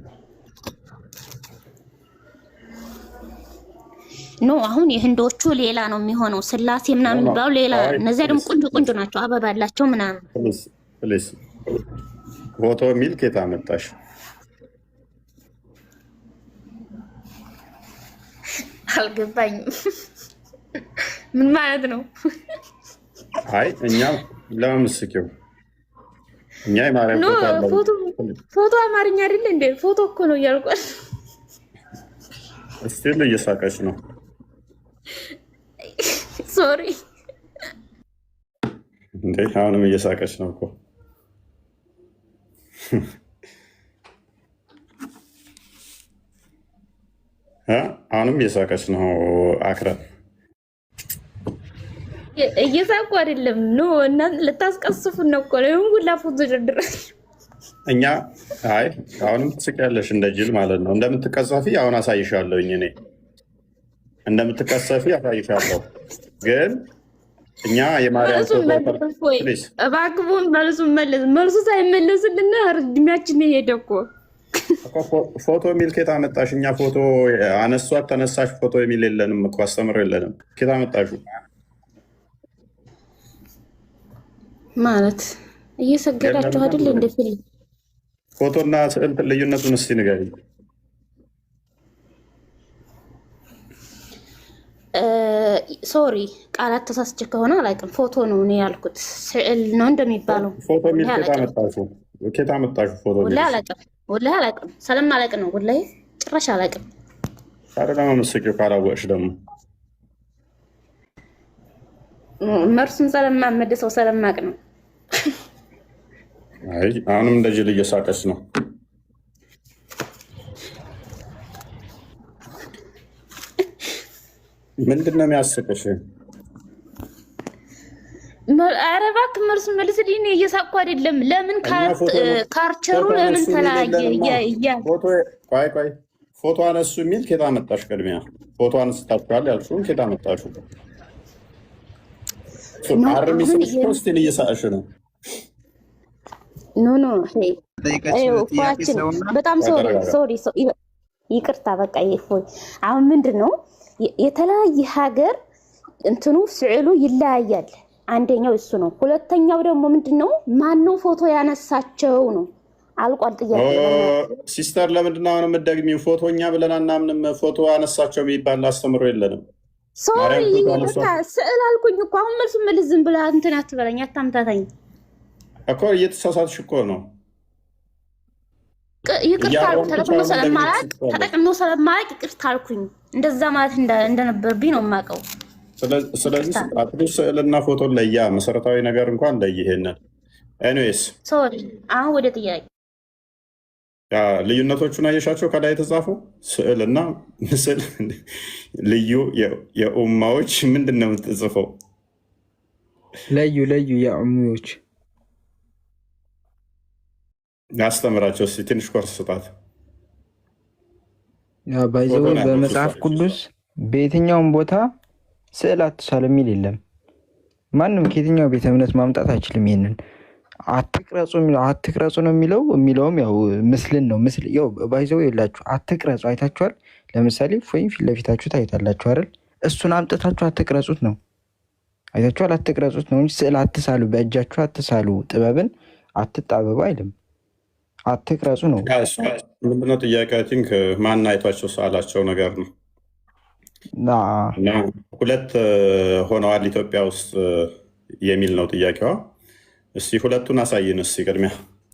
ኖ አሁን የህንዶቹ ሌላ ነው የሚሆነው፣ ስላሴ ምናምን የሚባሉ ሌላ። እነዚያ ደግሞ ቆንጆ ቆንጆ ናቸው፣ አበባ አላቸው ምናምን። ፕሊዝ ፎቶ የሚል ኬት አመጣሽ? አልገባኝም። ምን ማለት ነው? አይ እኛ ለምስኪው እኛ የማርያም ኖ ፎቶ አለ። ፎቶ አማርኛ አይደል እንዴ? ፎቶ እኮ ነው እያልኳል። እስቲል እየሳቀች ነው። ሶሪ እንዴ አሁንም እየሳቀች ነው እኮ። አሁንም እየሳቀች ነው። አክረም እየሳቁ አይደለም። ኖ እና ልታስቀስፉን ነው እኮ ነው ሁላ ፎቶ ድርድር። እኛ አይ አሁንም ትስቂያለሽ እንደ ጅል ማለት ነው። እንደምትቀሰፊ አሁን አሳይሻለሁ። እኔ እንደምትቀሰፊ አሳይሻለሁ። ግን እኛ የማርያም እባክቡን መልሱ ሳይመለስልን እድሜያችን ሄደ እኮ። ፎቶ የሚል ኬታ መጣሽ? እኛ ፎቶ አነሷት ተነሳሽ ፎቶ የሚል የለንም እኮ አስተምሮ የለንም። ኬታ መጣሹ ማለት እየሰገዳችሁ አይደል? እንደ ፊልም ፎቶና ስዕል ልዩነቱን እስኪ ንገሪኝ። ሶሪ ቃላት ተሳስቼ ከሆነ አላውቅም። ፎቶ ነው እኔ ያልኩት፣ ስዕል ነው እንደሚባለው። ፎቶ የሚል ኬታ መጣሹ? ፎቶ ወላሂ አላውቅም፣ ወላሂ አላውቅም። ስለማላውቅ ነው ወላሂ፣ ጭራሽ አላውቅም። ታዲያ ደግሞ ምስኪው ካላወቅሽ ደግሞ መርሱን ስለማመድ ሰው ስለማቅ ነው። አይ አሁንም እንደ ጅል እየሳቀች ነው። ምንድን ነው የሚያስቅሽ? ኧረ እባክህ መልሱን መልስልኝ። እየሳቅኩ አይደለም። ለምን ካርቸሩ ለምን ተለያየ? ቆይ ፎቶ አነሱ የሚል ኬታ መጣሽ? ቅድሚያ ፎቶ አንስታችኋል ያልሽውን ኬታ መጣሹ? አርሚስሽ ስቲል እየሳቅሽ ነው። ኖ በጣም ሶሪ ይቅርታ። በቃ ይፎይ። አሁን ምንድን ነው የተለያየ ሀገር እንትኑ ስዕሉ ይለያያል። አንደኛው እሱ ነው። ሁለተኛው ደግሞ ምንድን ነው ማነው ፎቶ ያነሳቸው ነው። አልቋል ጥያቄ። ሲስተር ለምንድን ነው አሁን የምትደግሚው? ፎቶ እኛ ብለን አናምንም። ፎቶ አነሳቸው የሚባል አስተምሮ የለንም። ሶሪ ስዕል አልኩኝ እኮ። አሁን መልሱ መልስ። ዝም ብለህ እንትን አትበለኝ፣ አታምታታኝ እኮ። እየተሳሳትሽ እኮ ነው። ይቅርታ አልኩ። ተጠቅሞ ስለማላቅ ይቅርታ አልኩኝ። እንደዛ ማለት እንደነበርብኝ ነው የማውቀው። ስለዚህ አትሊስት ስዕልና ፎቶ ለያ መሰረታዊ ነገር እንኳን ለይ። ይሄንን ኤኒዌይስ ሶሪ። አሁን ወደ ጥያቄ ልዩነቶቹን አየሻቸው? ከላይ የተጻፈው ስዕልና ምስል ልዩ የኡማዎች ምንድን ነው የምትጽፈው? ለዩ የኡማዎች ያስተምራቸው እስኪ ትንሽ ኮርስ ስጣት። ባይዘው በመጽሐፍ ቅዱስ በየትኛውም ቦታ ስዕል አትሳል የሚል የለም። ማንም ከየትኛው ቤተ እምነት ማምጣት አይችልም። ይሄንን አትቅረጹ ነው የሚለውም ያው ምስልን ነው። ምስል ያው ባይዘው የላችሁ አትቅረጹ አይታችኋል። ለምሳሌ ፊት ለፊታችሁ ታይታላችሁ አይደል? እሱን አምጥታችሁ አትቅረጹት ነው። አይታችኋል? አትቅረጹት ነው እንጂ ስዕል አትሳሉ፣ በእጃችሁ አትሳሉ፣ ጥበብን አትጣበቡ አይልም። አትቅረጹ ነው። ምንድነው ጥያቄ? አይ ቲንክ ማን አይቷቸው ሰዓላቸው ነገር ነው። ሁለት ሆነዋል ኢትዮጵያ ውስጥ የሚል ነው ጥያቄዋ። እስቲ ሁለቱን አሳይን እስቲ ቅድሚያ፣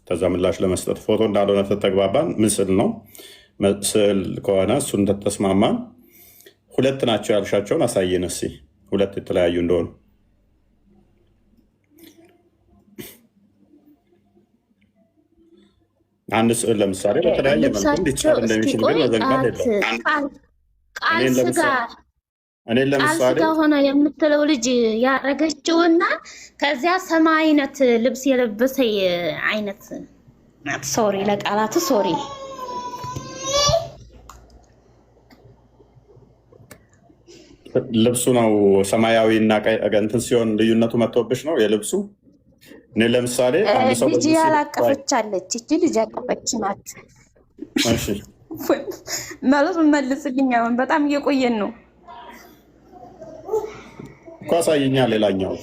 ከዛ ምላሽ ለመስጠት። ፎቶ እንዳልሆነ ተግባባን። ምስል ነው። ስዕል ከሆነ እሱን ተስማማን። ሁለት ናቸው ያልሻቸውን አሳይን እስቲ፣ ሁለት የተለያዩ እንደሆኑ። አንድ ስዕል ለምሳሌ በተለያየ መልኩ እንዲቻል እንደሚችል ግን መዘንጋት የለም። እኔን ለምሳሌ ቃል ሆነ የምትለው ልጅ ያረገችውና ከዚያ ሰማይ አይነት ልብስ የለበሰ አይነት ናት። ሶሪ ለቃላቱ ሶሪ። ልብሱ ነው ሰማያዊ እና ቀይ እንትን ሲሆን ልዩነቱ መጥቶብሽ ነው የልብሱ። እኔ ለምሳሌ ልጅ ያላቀፈቻለች እቺ ልጅ ያቀፈች ናት። እሺ መልሱን መልስልኝ። አሁን በጣም እየቆየን ነው እኮ። አሳይኛ። ሌላኛው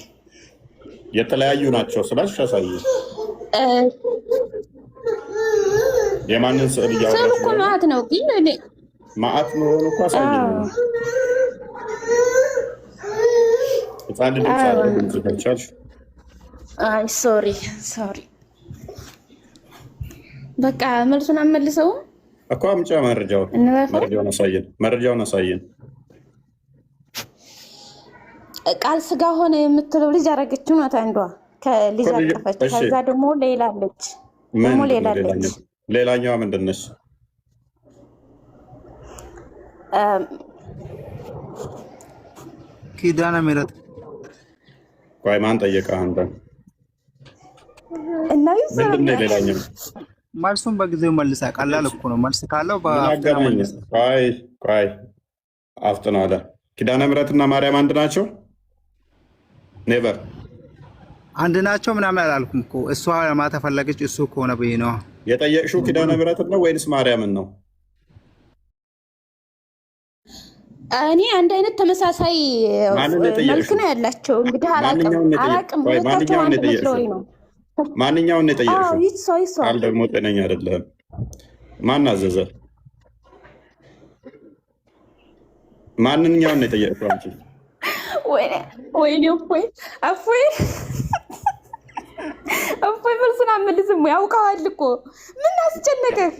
የተለያዩ ናቸው ስላልሽ አሳይኝ። የማንን ስዕል እያወራሽ እኮ ማዕት ነው ግን እኔ ማዕት መሆኑ እኮ አሳይኝ። ህፃን ልጅ ሳለ አይ ሶሪ በቃ መልሱን አመልሰው እኮ አምጪ መረጃውን አሳየን። ቃል ስጋ ሆነ የምትለው ልጅ አረገችው ናት አንዷ ከልጅ አቀፈች። ከዛ ደግሞ ሌላ አለች ሌላኛዋ ምንድን ነች? ኪዳነ ምህረት። ቆይ ማን ጠየቀህ አንተ? እና ምንድን ነው ሌላኛው? መልሱን በጊዜው መልሳ። ቀላል እኮ ነው። መልስ ካለው ቆይ አፍጥነው አለ። ኪዳነ ምህረትና ማርያም አንድ ናቸው? ኔቨር አንድ ናቸው ምናምን አላልኩም እኮ። እሷ ማተፈለገች እሱ ከሆነ ብዬ ነው የጠየቅሽው። ኪዳነ ምህረትን ነው ወይንስ ማርያምን ነው? እኔ አንድ አይነት ተመሳሳይ መልክ ነው ያላቸው። እንግዲህ አላቅም ሁለታቸው አንድ መስሎኝ ነው። ማንኛውን ነው የጠየቅሽው? ቃል ደግሞ ጤነኛ አይደለም። ማን አዘዘ? ማንኛውን ነው የጠየቅሽው አንቺ? ወይኔ እፎይ መልሱን አመልስም። ያውቀዋል እኮ ምን አስጨነቀህ?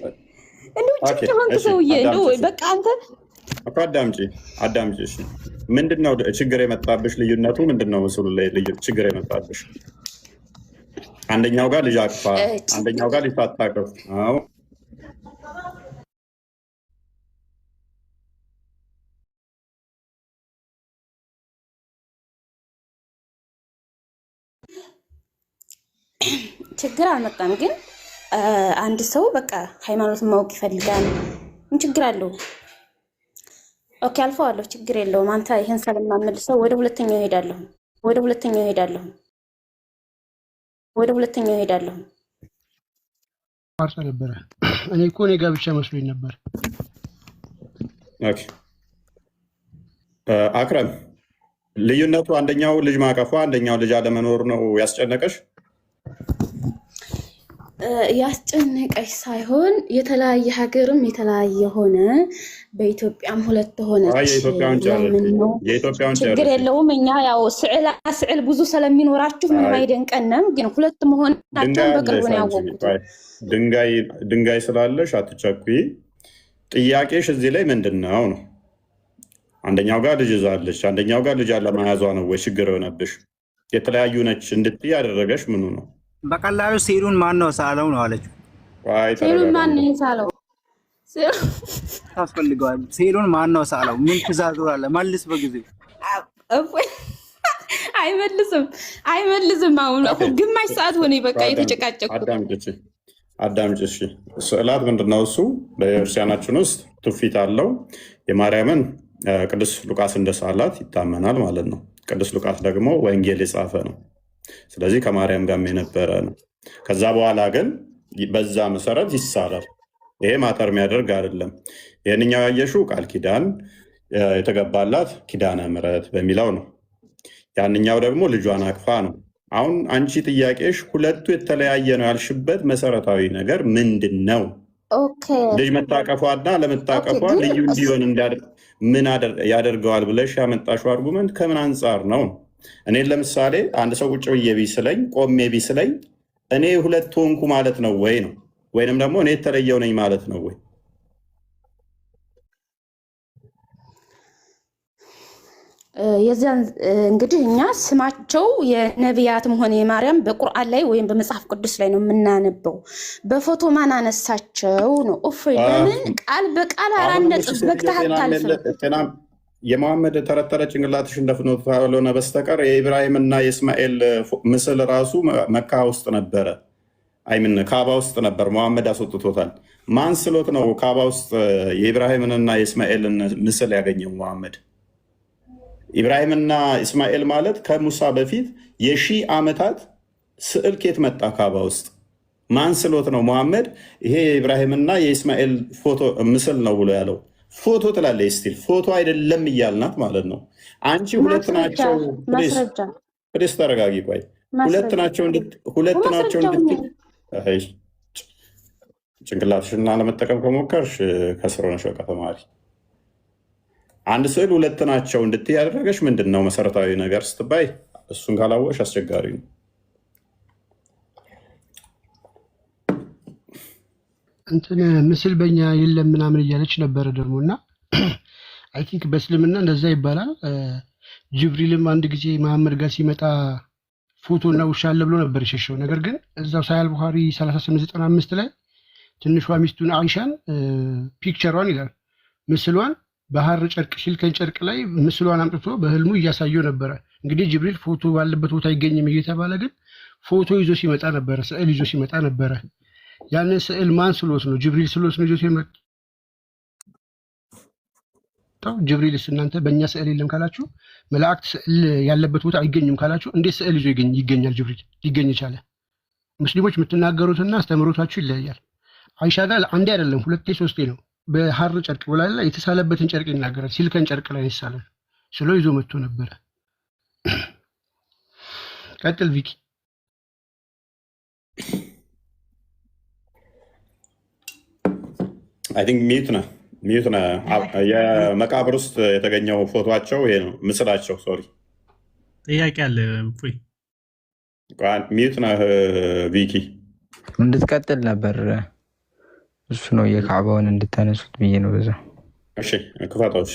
እንደው ጭንቅ ሆንክ ሰውዬ። እንደው በቃ አንተ እኮ አዳምጪ። እሺ ምንድነው ችግር የመጣብሽ? ልዩነቱ ምንድነው? ምስሉ ላይ ችግር የመጣብሽ አንደኛው ጋር ልጅ አቅፋ፣ አንደኛው ጋር ልጅ ሳታቅፍ። አዎ ችግር አልመጣም። ግን አንድ ሰው በቃ ሃይማኖትን ማወቅ ይፈልጋል። ምን ችግር አለው? ኦኬ አልፈዋለሁ፣ ችግር የለውም። አንተ ይሄን ስለማመልሰው ወደ ሁለተኛው እሄዳለሁ። ማርሳ ነበረ። እኔ እኮ እኔ ጋር ብቻ መስሎኝ ነበር። ኦኬ አክረም፣ ልዩነቱ አንደኛው ልጅ ማቀፏ አንደኛው ልጅ አለመኖር ነው ያስጨነቀሽ? ያስጨነቀሽ ሳይሆን የተለያየ ሀገርም የተለያየ ሆነ፣ በኢትዮጵያም ሁለት ሆነች። ችግር የለውም። እኛ ያው ስዕል ብዙ ስለሚኖራችሁ ምንም አይደንቀንም። ግን ሁለት መሆናቸውን በቅርቡ ነው ያወቁት። ድንጋይ ስላለሽ አትቸኩይ። ጥያቄሽ እዚህ ላይ ምንድን ነው ነው? አንደኛው ጋር ልጅ ይዛለች፣ አንደኛው ጋር ልጅ አለመያዟ ነው ወይ ችግር የሆነብሽ? የተለያዩ ነች እንድትይ ያደረገሽ ምኑ ነው? በቀላሉ ሴሉን ማን ነው ሳለው ነው አለችው። ሴሉን ማን ነው ሳለው? ታስፈልገዋል። ሴሉን ማን ነው ሳለው? ምን ትእዛዝ አለ? መልስ በጊዜው። አይመልስም። አሁን ግማሽ ሰዓት ሆነ በቃ የተጨቃጨቁት። አዳምጪ። እሺ ስዕላት ምንድነው? እሱ በቤተክርስቲያናችን ውስጥ ትውፊት አለው። የማርያምን ቅዱስ ሉቃስ እንደሳላት ይታመናል ማለት ነው። ቅዱስ ሉቃስ ደግሞ ወንጌል የጻፈ ነው። ስለዚህ ከማርያም ጋርም የነበረ ነው። ከዛ በኋላ ግን በዛ መሰረት ይሳላል። ይሄ ማተር የሚያደርግ አይደለም። ይህንኛው ያየሽው ቃል ኪዳን የተገባላት ኪዳነ ምህረት በሚለው ነው። ያንኛው ደግሞ ልጇን አቅፋ ነው። አሁን አንቺ ጥያቄሽ ሁለቱ የተለያየ ነው ያልሽበት መሰረታዊ ነገር ምንድን ነው? ልጅ መታቀፏና ለመታቀፏ ልዩ እንዲሆን ምን ያደርገዋል ብለሽ ያመጣሽው አርጉመንት ከምን አንጻር ነው? እኔን ለምሳሌ አንድ ሰው ቁጭ ብዬ ቢስለኝ ቆሜ ቢስለኝ እኔ ሁለት ሆንኩ ማለት ነው ወይ ነው? ወይንም ደግሞ እኔ የተለየው ነኝ ማለት ነው ወይ? የዚያን እንግዲህ እኛ ስማቸው የነቢያትም ሆነ የማርያም በቁርአን ላይ ወይም በመጽሐፍ ቅዱስ ላይ ነው የምናነበው። በፎቶ ማን አነሳቸው ነው? እፎይ ለምን ቃል በቃል አራነጥ በግታታልፈ የመሐመድ ተረተረ ጭንቅላትሽ እንደፍኖት ካልሆነ በስተቀር የኢብራሂምና የእስማኤል ምስል ራሱ መካ ውስጥ ነበረ። አይምን ካባ ውስጥ ነበር። መሐመድ አስወጥቶታል። ማን ስሎት ነው ካባ ውስጥ የኢብራሂምንና የእስማኤልን ምስል ያገኘው መሐመድ? ኢብራሂምና እስማኤል ማለት ከሙሳ በፊት የሺህ ዓመታት ስዕል ኬት መጣ ካባ ውስጥ? ማን ስሎት ነው መሐመድ ይሄ የኢብራሂምና የእስማኤል ፎቶ ምስል ነው ብሎ ያለው? ፎቶ ትላለች ስቲል ፎቶ አይደለም እያልናት ማለት ነው። አንቺ ሁለት ናቸው ፕሬስ ተረጋጊ። ቆይ ሁለት ናቸው ጭንቅላትሽና ለመጠቀም ከሞከርሽ ከስር ሆነሽ በቃ ተማሪ። አንድ ስዕል ሁለት ናቸው እንድትይ ያደረገሽ ምንድን ነው? መሰረታዊ ነገር ስትባይ እሱን ካላወቅሽ አስቸጋሪ ነው። እንትን ምስል በኛ የለም ምናምን እያለች ነበረ ደግሞ እና አይ ቲንክ በእስልምና እንደዛ ይባላል። ጅብሪልም አንድ ጊዜ መሐመድ ጋር ሲመጣ ፎቶና ውሻ አለ ብሎ ነበር የሸሸው። ነገር ግን እዛው ሳሂህ ቡኻሪ 3895 ላይ ትንሿ ሚስቱን አይሻን ፒክቸሯን ይላል ምስሏን በሐር ጨርቅ ሲልከን ጨርቅ ላይ ምስሏን አምጥቶ በህልሙ እያሳየው ነበረ። እንግዲህ ጅብሪል ፎቶ ባለበት ቦታ አይገኝም እየተባለ ግን ፎቶ ይዞ ሲመጣ ነበረ፣ ስዕል ይዞ ሲመጣ ነበረ። ያንን ስዕል ማን ስሎት ነው? ጅብሪል ስሎት ነው ይዞ ሲመጣው። ጅብሪልስ እናንተ በእኛ ስዕል የለም ካላችሁ፣ መላእክት ስዕል ያለበት ቦታ አይገኝም ካላችሁ፣ እንዴት ስዕል ይዞ ይገኛል? ጅብሪል ሊገኝ ይቻለ? ሙስሊሞች የምትናገሩትና አስተምሮታችሁ ይለያያል። አይሻ ጋር አንዴ አይደለም ሁለቴ ሶስቴ ነው በሐር ጨርቅ ወላላ የተሳለበትን ጨርቅ ይናገራል። ሲልከን ጨርቅ ላይ የተሳለ ስሎ ይዞ መጥቶ ነበረ። ቀጥል ቪኪ። አይ ቲንክ ሚዩት ነህ። የመቃብር ውስጥ የተገኘው ፎቶቸው ይሄ ነው፣ ምስላቸው። ሶሪ ጥያቄ አለ። እፎይ ሚዩት ነህ ቪኪ። እንድትቀጥል ነበር እሱ ነው የካዕባውን እንድታነሱት ብዬ ነው በዛ። እሺ ክፈተው። እሺ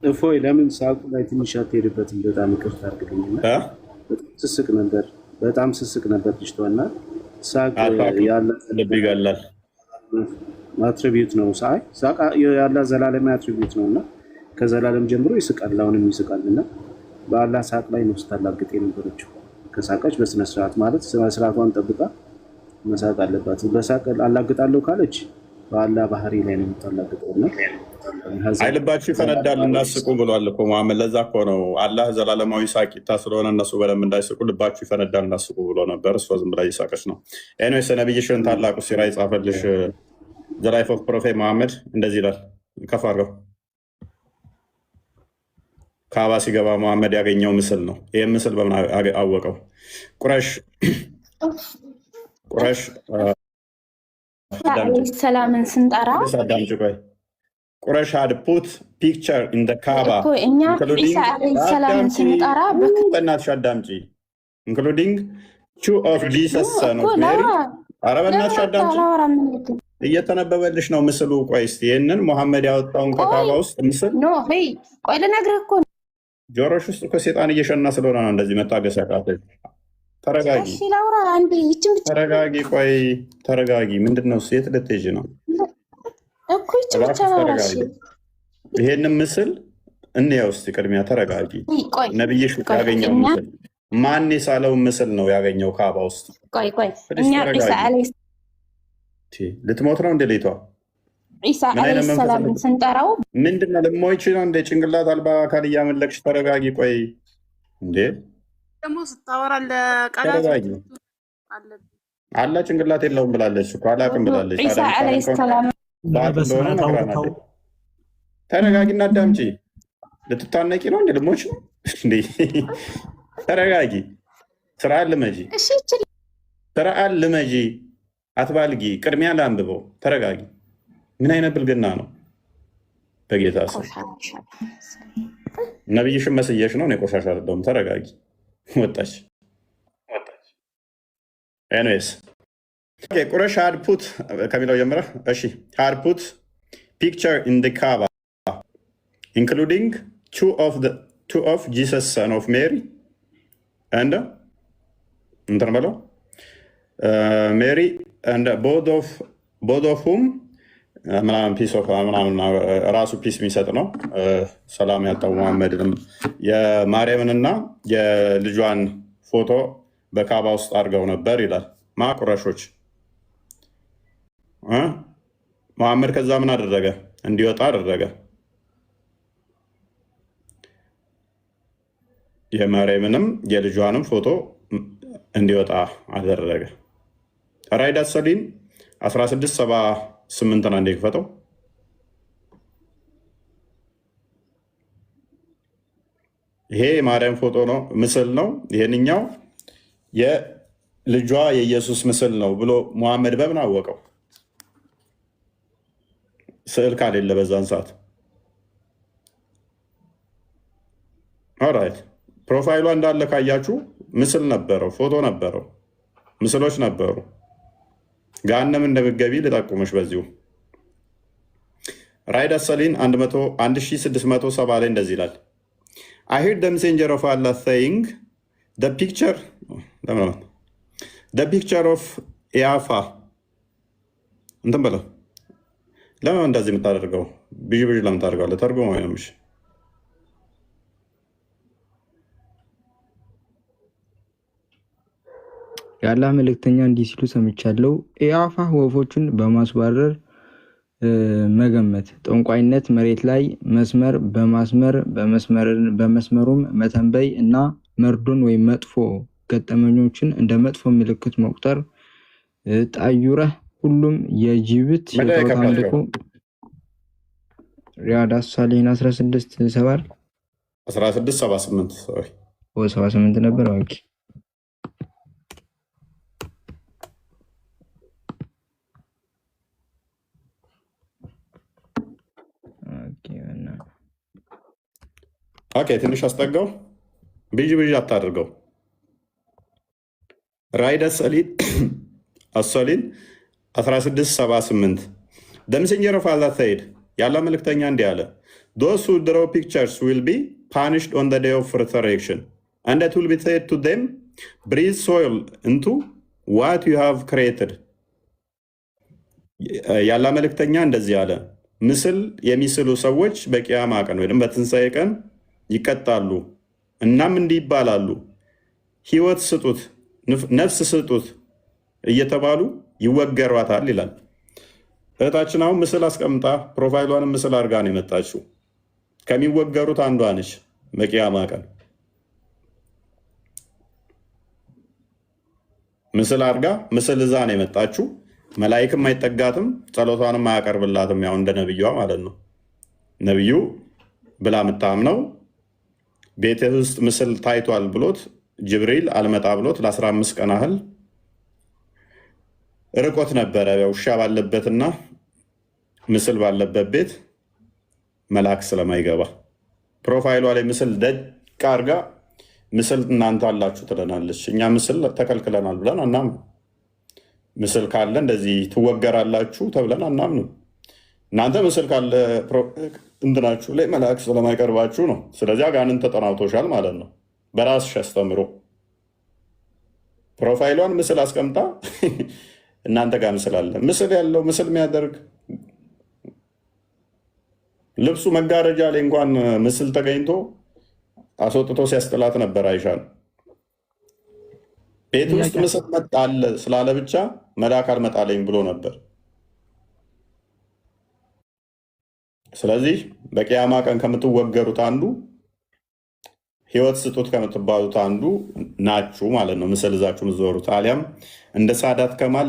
እፎይ ለምን ሳቁ ላይ ትንሽ አትሄድበትም? በጣም ይቅርታ አድርግልኝና ስስቅ ነበር፣ በጣም ስስቅ ነበር ልጅቷና ሳቅ ያለ ልብ ይገላል። አትሪቢዩት ነው ሳቅ ያለ ዘላለም አትሪቢዩት ነውና ከዘላለም ጀምሮ ይስቃል፣ አሁንም ይስቃልና በአላህ ሳቅ ላይ ነው ስታላግጥ የነበረችው። ከሳቀች በስነ ስርዓት ማለት ስነ ስርዓቷን ጠብቃ መሳቅ አለባት። በሳቅ አላግጣለሁ ካለች በአላህ ባህሪ ላይ ነው የምታላግጠውና አይልባችሁ ይፈነዳል እናስቁ ብሏል እኮ መሐመድ። ለዛ እኮ ነው አላህ ዘላለማዊ ሳቂታ ስለሆነ እነሱ በደንብ እንዳይስቁ ልባችሁ ይፈነዳል እናስቁ ብሎ ነበር። እሷ ዝም ብላ እየሳቀች ነው። ኤኒዌይስ ነብይሽን ታላቁ ሲራ የጻፈልሽ ዘ ላይፍ ኦፍ ፕሮፌት መሐመድ እንደዚህ ይላል። ከፍ አድርገው። ካባ ሲገባ መሐመድ ያገኘው ምስል ነው። ይህም ምስል በምን አወቀው? ቁረሽ ሰላምን ስንጠራ አዳምጪ ቆይ። ቁረሽ had put picture in the Kaaba እኛ ኢሳ አለይሂ ሰላምን ስንጠራ በእናትሽ አዳምጪ including two of Jesus son of Mary። ኧረ በእናትሽ አዳምጪ፣ እየተነበበልሽ ነው ምስሉ። ቆይ እስኪ ይህንን መሐመድ ያወጣውን ከካባ ውስጥ ምስል ቆይ ልነግርህ እኮ ጆሮሽ ውስጥ እኮ ሴጣን እየሸና ስለሆነ ነው እንደዚህ መታገስ ያቃተሽ። ተረጋጊ ተረጋጊ፣ ቆይ ተረጋጊ። ምንድን ነው የት ልትሄጂ ነው? ይሄንን ምስል እንየው እስኪ ቅድሚያ ተረጋጊ። ነብይሽ ያገኘው ምስል ማን የሳለው ምስል ነው ያገኘው ካባ ውስጥ? ልትሞት ነው እንደ ሌቷ ኢሳ አለይሂ ሰላም ስንጠራው ምንድነው ልሞይች ነው እንደ ጭንቅላት አልባ አካል እያመለክሽ። ተረጋጊ ቆይ እንዴ ደግሞ ስታወራ ለቃላት አለ ጭንቅላት የለውም ብላለች እኮ አላቅም ብላለች። ኢሳ አለይሂ ሰላም ተረጋጊና አዳምጪ። ልትታነቂ ነው እንደ ልሞች ነው እንዴ? ተረጋጊ። ስርዓት ልመጂ፣ ስርዓት ልመጂ፣ አትባልጊ። ቅድሚያ ላንብበው። ተረጋጊ። ምን አይነት ብልግና ነው? በጌታ ስም ነብይሽን መስየሽ ነው። እኔ ቆሻሻ አይደለሁም። ተረጋጊ። ወጣች። ኤኒዌይስ ቁረሽ ሃድፑት ከሚለው ጀምረህ እሺ። ሃድፑት ፒክቸር ኢን ደ ካባ ኢንክሉዲንግ two of Jesus son of Mary and እንትን በለው Mary and both of whom ምናምን ፒስ ኦፍ ምናምን ራሱ ፒስ የሚሰጥ ነው። ሰላም ያጣው መሐመድንም የማርያምንና የልጇን ፎቶ በካባ ውስጥ አድርገው ነበር ይላል። ማቁረሾች መሐመድ ከዛ ምን አደረገ? እንዲወጣ አደረገ። የማርያምንም የልጇንም ፎቶ እንዲወጣ አደረገ። ራይዳት ሰሊም 1678 አንዴ ክፈተው። ይሄ የማርያም ፎቶ ነው፣ ምስል ነው። ይሄንኛው የልጇ የኢየሱስ ምስል ነው ብሎ መሐመድ በምን አወቀው? ስዕል ካሌለ በዛን ሰዓት። ኦራይት ፕሮፋይሏ እንዳለ ካያችሁ ምስል ነበረው፣ ፎቶ ነበረው። ምስሎች ነበሩ። ገሃነም እንደምትገቢ ልጠቁምሽ በዚሁ። ራዕይ ደሰሊን 1670 ላይ እንደዚህ ይላል I heard the messenger of Allah saying the picture of Yafa እንትን በለው። ለምን እንደዚህ የምታደርገው? ብዥ ብዥ ለምን ታደርገዋለህ? ተርጉም አይነምሽ። የአላህ መልእክተኛ እንዲህ ሲሉ ሰምቻለሁ። ኢያፋ ወፎቹን በማስባረር መገመት፣ ጠንቋይነት፣ መሬት ላይ መስመር በማስመር በመስመሩም መተንበይ እና መርዶን ወይም መጥፎ ገጠመኞችን እንደ መጥፎ ምልክት መቁጠር፣ ጣዩረህ ሁሉም የጅብት የጣዖት አምልኮ ሪያድ አሳሊን 1678 ነበር። ኦኬ ኦኬ ትንሽ አስጠጋው። ብዥ ብዥ አታድርገው። ራዕይ ደሰሊን 1678 The messenger of Allah said, የአላህ መልእክተኛ እንዲህ አለ Those who draw pictures will be punished on the day of resurrection and it will be said to them, breathe soil into what you have created. የአላህ መልእክተኛ እንደዚህ አለ ምስል የሚስሉ ሰዎች በቂያማ ቀን ወይም በትንሣኤ ቀን ይቀጣሉ። እናም እንዲህ ይባላሉ፣ ህይወት ስጡት፣ ነፍስ ስጡት እየተባሉ ይወገሯታል ይላል። እህታችን አሁን ምስል አስቀምጣ ፕሮፋይሏንም ምስል አድርጋ ነው የመጣችው። ከሚወገሩት አንዷ ነች። በቂያማ ቀን ምስል አድርጋ ምስል እዛ ነው የመጣችው። መላይክም አይጠጋትም፣ ጸሎቷንም አያቀርብላትም። ያው እንደ ነብዩዋ ማለት ነው። ነብዩ ብላ የምታምነው ቤትህ ውስጥ ምስል ታይቷል ብሎት ጅብሪል አልመጣ ብሎት ለ15 ቀን ያህል ርቆት ነበረ። ውሻ ባለበትና ምስል ባለበት ቤት መልአክ ስለማይገባ ፕሮፋይሏ ላይ ምስል ደቅ አድርጋ ምስል እናንተ አላችሁ ትለናለች። እኛ ምስል ተከልክለናል ብለን አናምንም። ምስል ካለ እንደዚህ ትወገራላችሁ ተብለን አናምንም። እናንተ ምስል ካለ እንትናችሁ ላይ መልአክ ስለማይቀርባችሁ ነው። ስለዚህ አጋንንት ተጠናውቶሻል ማለት ነው። በራስሽ አስተምሮ ፕሮፋይሏን ምስል አስቀምጣ እናንተ ጋር ምስል አለ። ምስል ያለው ምስል የሚያደርግ ልብሱ መጋረጃ ላይ እንኳን ምስል ተገኝቶ አስወጥቶ ሲያስጥላት ነበር አይሻን። ቤት ውስጥ ምስል መጣለ ስላለ ብቻ መልአክ አልመጣለኝ ብሎ ነበር። ስለዚህ በቂያማ ቀን ከምትወገሩት አንዱ ህይወት ስጡት ከምትባሉት አንዱ ናችሁ ማለት ነው። ምስል ይዛችሁ የምትዞሩት አሊያም እንደ ሳዳት ከማል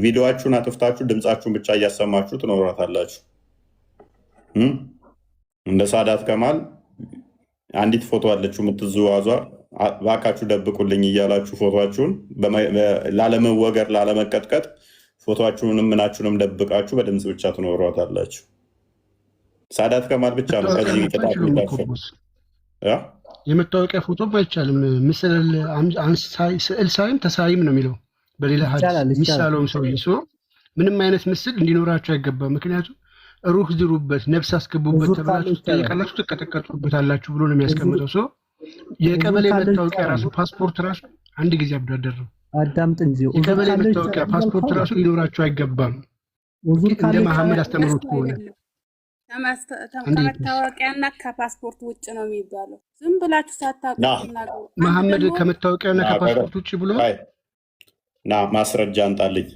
ቪዲዮችሁን አጥፍታችሁ ድምፃችሁን ብቻ እያሰማችሁ ትኖራታላችሁ። እንደ ሳዳት ከማል አንዲት ፎቶ አለችሁ የምትዘዋዟ፣ እባካችሁ ደብቁልኝ እያላችሁ ፎቶችሁን ላለመወገር ላለመቀጥቀጥ ፎቶችሁንም ምናችሁንም ደብቃችሁ በድምፅ ብቻ ትኖሯታላችሁ። ሳዳት ከማል ብቻ ነው ከዚህ ቅጣት የመታወቂያ ፎቶ አይቻልም። ስዕል ሳይም ተሳይም ነው የሚለው በሌላ ሀዲስ የሚሳለውም ሰውዬ ሰው ምንም አይነት ምስል እንዲኖራቸው አይገባም። ምክንያቱም ሩህ ዝሩበት፣ ነፍስ አስገቡበት ተብላችሁ ትጠይቃላችሁ፣ ትቀጠቀጡበታላችሁ ብሎ ነው የሚያስቀምጠው። ሰው የቀበሌ መታወቂያ ራሱ ፓስፖርት ራሱ አንድ ጊዜ አብዳደር ነው። አዳምጥ እንጂ የቀበሌ መታወቂያ ፓስፖርት ራሱ ሊኖራቸው አይገባም። እንደ መሐመድ አስተምሮት ከሆነ ከመታወቂያና ከፓስፖርት ውጭ ነው የሚባለው። ዝም ብላችሁ ሳታውቁ መሐመድ ከመታወቂያና ከፓስፖርት ውጭ ብሎ ማስረጃ አንጣልኝ።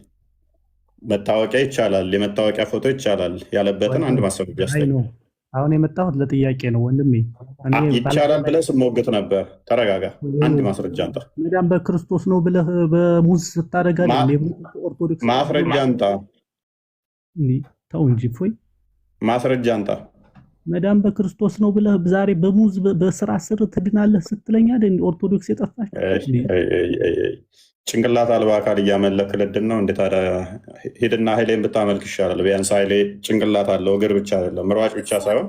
መታወቂያ ይቻላል፣ የመታወቂያ ፎቶ ይቻላል ያለበትን አንድ ማስረጃ ስጠኝ። አሁን የመጣሁት ለጥያቄ ነው ወንድሜ። ይቻላል ብለህ ስሞግት ነበር። ተረጋጋ። አንድ ማስረጃ አንጣ። መዳን በክርስቶስ ነው ብለህ በሙዝ ስታደርጋለህ ኦርቶዶክስ ማስረጃ አንጣ። ተው እንጂ ፎይ ማስረጃ አንጣ። መዳን በክርስቶስ ነው ብለህ ዛሬ በሙዝ በስራ ስር ትድናለህ ስትለኛ አይደል ኦርቶዶክስ የጠፋች? ጭንቅላት አልባ አካል እያመለክ ልድን ነው እንዴ ታዲያ? ሂድና ኃይሌን ብታመልክ ይሻላል። ቢያንስ ኃይሌ ጭንቅላት አለው፣ እግር ብቻ አይደለም፣ ሯጭ ብቻ ሳይሆን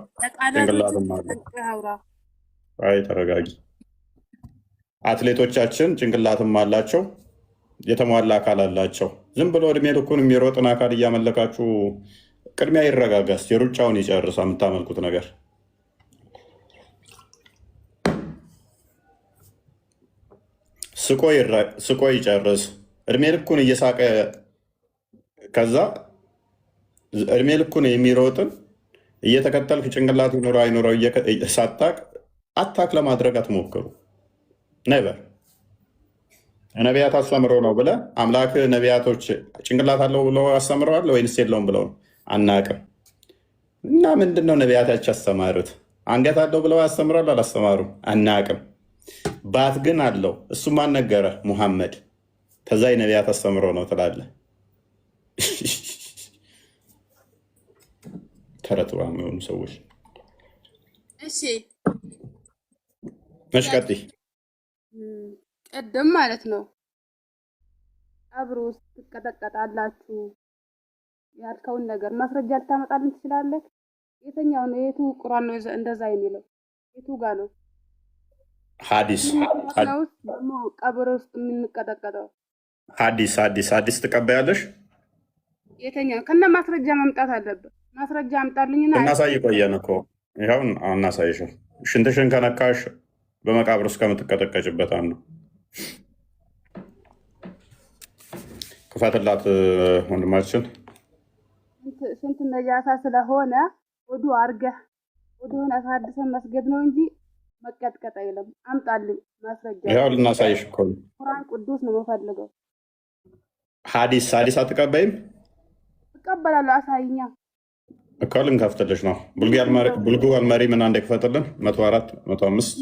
ጭንቅላትም አለው። አይ ተረጋጊ። አትሌቶቻችን ጭንቅላትም አላቸው፣ የተሟላ አካል አላቸው። ዝም ብሎ እድሜ ልኩን የሚሮጥን አካል እያመለካችሁ ቅድሚያ ይረጋጋስ፣ የሩጫውን ይጨርስ የምታመልኩት ነገር። ስቆ ይጨርስ። እድሜ ልኩን እየሳቀ ከዛ እድሜ ልኩን የሚሮጥን እየተከተልክ ጭንቅላት ይኖረው አይኖረው ሳታቅ አታክ ለማድረግ አትሞክሩ። ነበር ነቢያት አስተምሮ ነው ብለ አምላክ ነቢያቶች ጭንቅላት አለው ብለው አስተምረዋል ወይንስ የለውም ብለው አናቅም። እና ምንድነው ነቢያታች ያስተማሩት? አንገት አለው ብለው ያስተምራሉ አላስተማሩም? አናቅም። ባት ግን አለው። እሱ ማን ነገረ? ሙሐመድ። ከዛ የነቢያት አስተምሮ ነው ትላለ። ተረቱ የሆኑ ሰዎች። እሺ መሽቀጥይ ቅድም ማለት ነው ቀብር ውስጥ ትቀጠቀጣላችሁ ያልከውን ነገር ማስረጃ ልታመጣልን ትችላለህ? የትኛው ነው? የቱ ቁርአን ነው እንደዛ የሚለው? የቱ ጋር ነው? ሐዲስ ደግሞ ቀብር ውስጥ የምንቀጠቀጠው ሐዲስ ትቀበያለሽ? የትኛው? ከነ ማስረጃ መምጣት አለበት። ማስረጃ አምጣልኝና እናሳይ። ቆየን እኮ ይኸው እናሳይሽ። ሽንትሽን ከነካሽ በመቃብር ውስጥ ከምትቀጠቀጭበት አንዱ ክፈትላት ወንድማችን። ስንት ነጃሳ ስለሆነ ወዱ አርገህ ወዱን አሳድሰን መስገድ ነው እንጂ መቀጥቀጥ አይለም። አምጣልኝ ማስረጃ። ይኸው ልናሳይሽ እኮ ቁርአን ቅዱስ ነው የምፈልገው። ሐዲስ አትቀበይም? እቀበላለሁ። አሳይኛ እኮ ልንከፍትልሽ ነው። ቡልጉ አልመሪ ምን አንዴ ክፈትልን። 104 105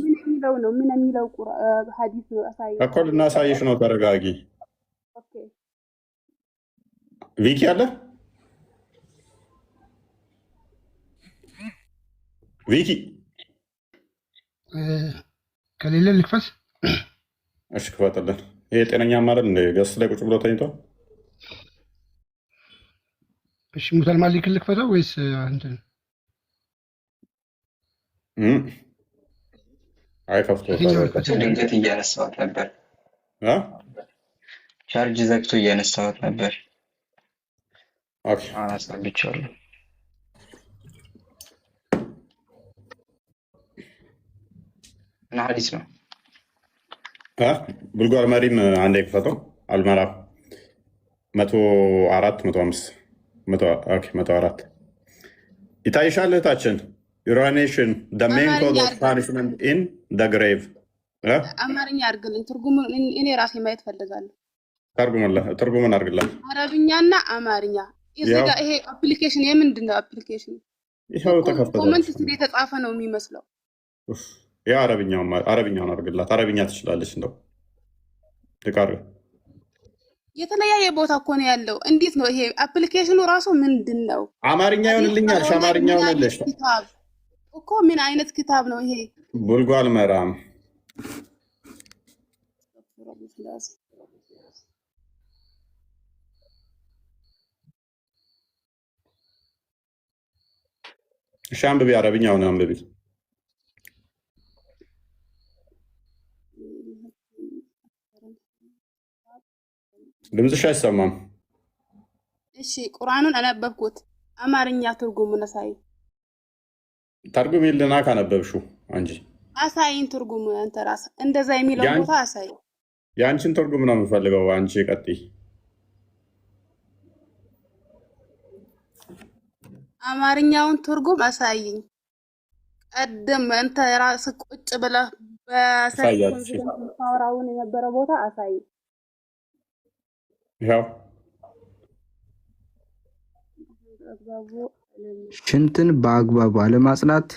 ምን የሚለው ሐዲስ ነው። አሳይ እኮ ልናሳይሽ ነው። ተረጋጊ። ኦኬ ቪኪ አለ ቪኪ ከሌለ ልክፈት። እሺ ክፈትልን። ይሄ ጤነኛ ማለት እንደ ገስ ላይ ቁጭ ብሎ ተኝቶ እሺ ሙታል ማሊክ ልክፈተው ወይስ እንትን? አይ ከፍቶ ድንገት እያነሳሁት ነበር። ቻርጅ ዘግቶ እያነሳሁት ነበር። ኦኬ አናስቀምጫለሁ። እና ሐዲስ ነው። ቡልጉ አልመሪን አንዴ ክፈተው። አልመራ 104 105 104 ይታይሻል። እህታችን ዩራኔሽን the main cause of punishment in the grave አማርኛ አድርግልኝ። ትርጉሙን እኔ ራሴ ማየት ፈልጋለሁ። ትርጉሙን አድርግላት። አረብኛና አማርኛ። እዚህ ጋር ይሄ አፕሊኬሽን የምንድን ነው? አፕሊኬሽን ይሄው ተከፈተ። ኮመንት ስለ የተጻፈ ነው የሚመስለው። ያ አረብኛውን አድርግላት። አረብኛ ትችላለች። እንደው ትቃር የተለያየ ቦታ እኮ ነው ያለው። እንዴት ነው ይሄ አፕሊኬሽኑ ራሱ ምንድን ነው? አማርኛ ይሆንልኛል። አማርኛ ይሆንልሽ እኮ ምን አይነት ክታብ ነው ይሄ? ቡልጉ አልመራም እሺ፣ አንብቢ። አረብኛውን አንብቢ። ድምፅሽ አይሰማም። እሺ ቁርአኑን አነበብኩት። አማርኛ ትርጉሙን አሳይ። ተርጉሚልና ካነበብሽው አንቺ አሳይን ትርጉሙን። አንተ ራስህ እንደዛ የሚለው ቦታ አሳይ። የአንቺን ትርጉም ነው የምፈልገው። አንቺ ቀጥይ። አማርኛውን ትርጉም አሳይኝ። ቀደም አንተ ራስህ ቁጭ ብለህ በሰላም የነበረ ቦታ አሳይ። ያው ሽንትን በአግባቡ አለማጽናት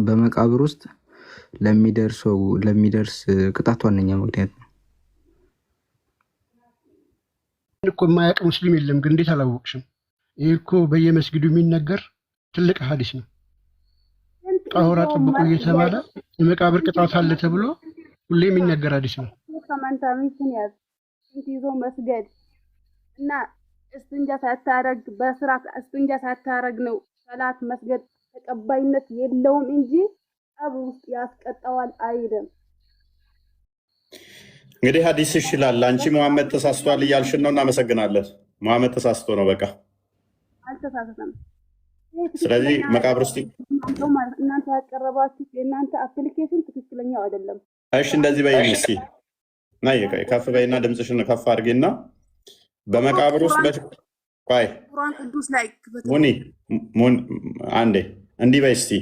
በመቃብር ውስጥ ለሚደርስ ቅጣት ዋነኛ ምክንያት ነው። እኮ የማያውቅ ሙስሊም የለም። ግን እንዴት አላወቅሽም? ይህ እኮ በየመስጊዱ የሚነገር ትልቅ ሐዲስ ነው። ጣሁራ ጥብቁ እየተባለ የመቃብር ቅጣት አለ ተብሎ ሁሌ የሚነገር ሐዲስ ነው። ይዞ መስገድ እና እስትንጃ ሳታረግ በስርዓት እስትንጃ ሳታረግ ነው ሰላት መስገድ ተቀባይነት የለውም እንጂ ቀብር ውስጥ ያስቀጣዋል አይደለም። እንግዲህ ሀዲስ ይላል። አንቺ መሐመድ ተሳስቷል እያልሽን ነው። እናመሰግናለን። መሐመድ ተሳስቶ ነው በቃ። አልተሳሳተም። ስለዚህ መቃብር ውስጥ እናንተ ያቀረባችሁት የእናንተ አፕሊኬሽን ትክክለኛው አይደለም። እሺ እንደዚህ በይ እስኪ ናይ ከፍ በይና ድምፅሽን ከፍ አድርጊና በመቃብር ውስጥ ቆይ ቁርአን ቅዱስ ላይ ሙኒ አንዴ እንዲህ በይ እስኪ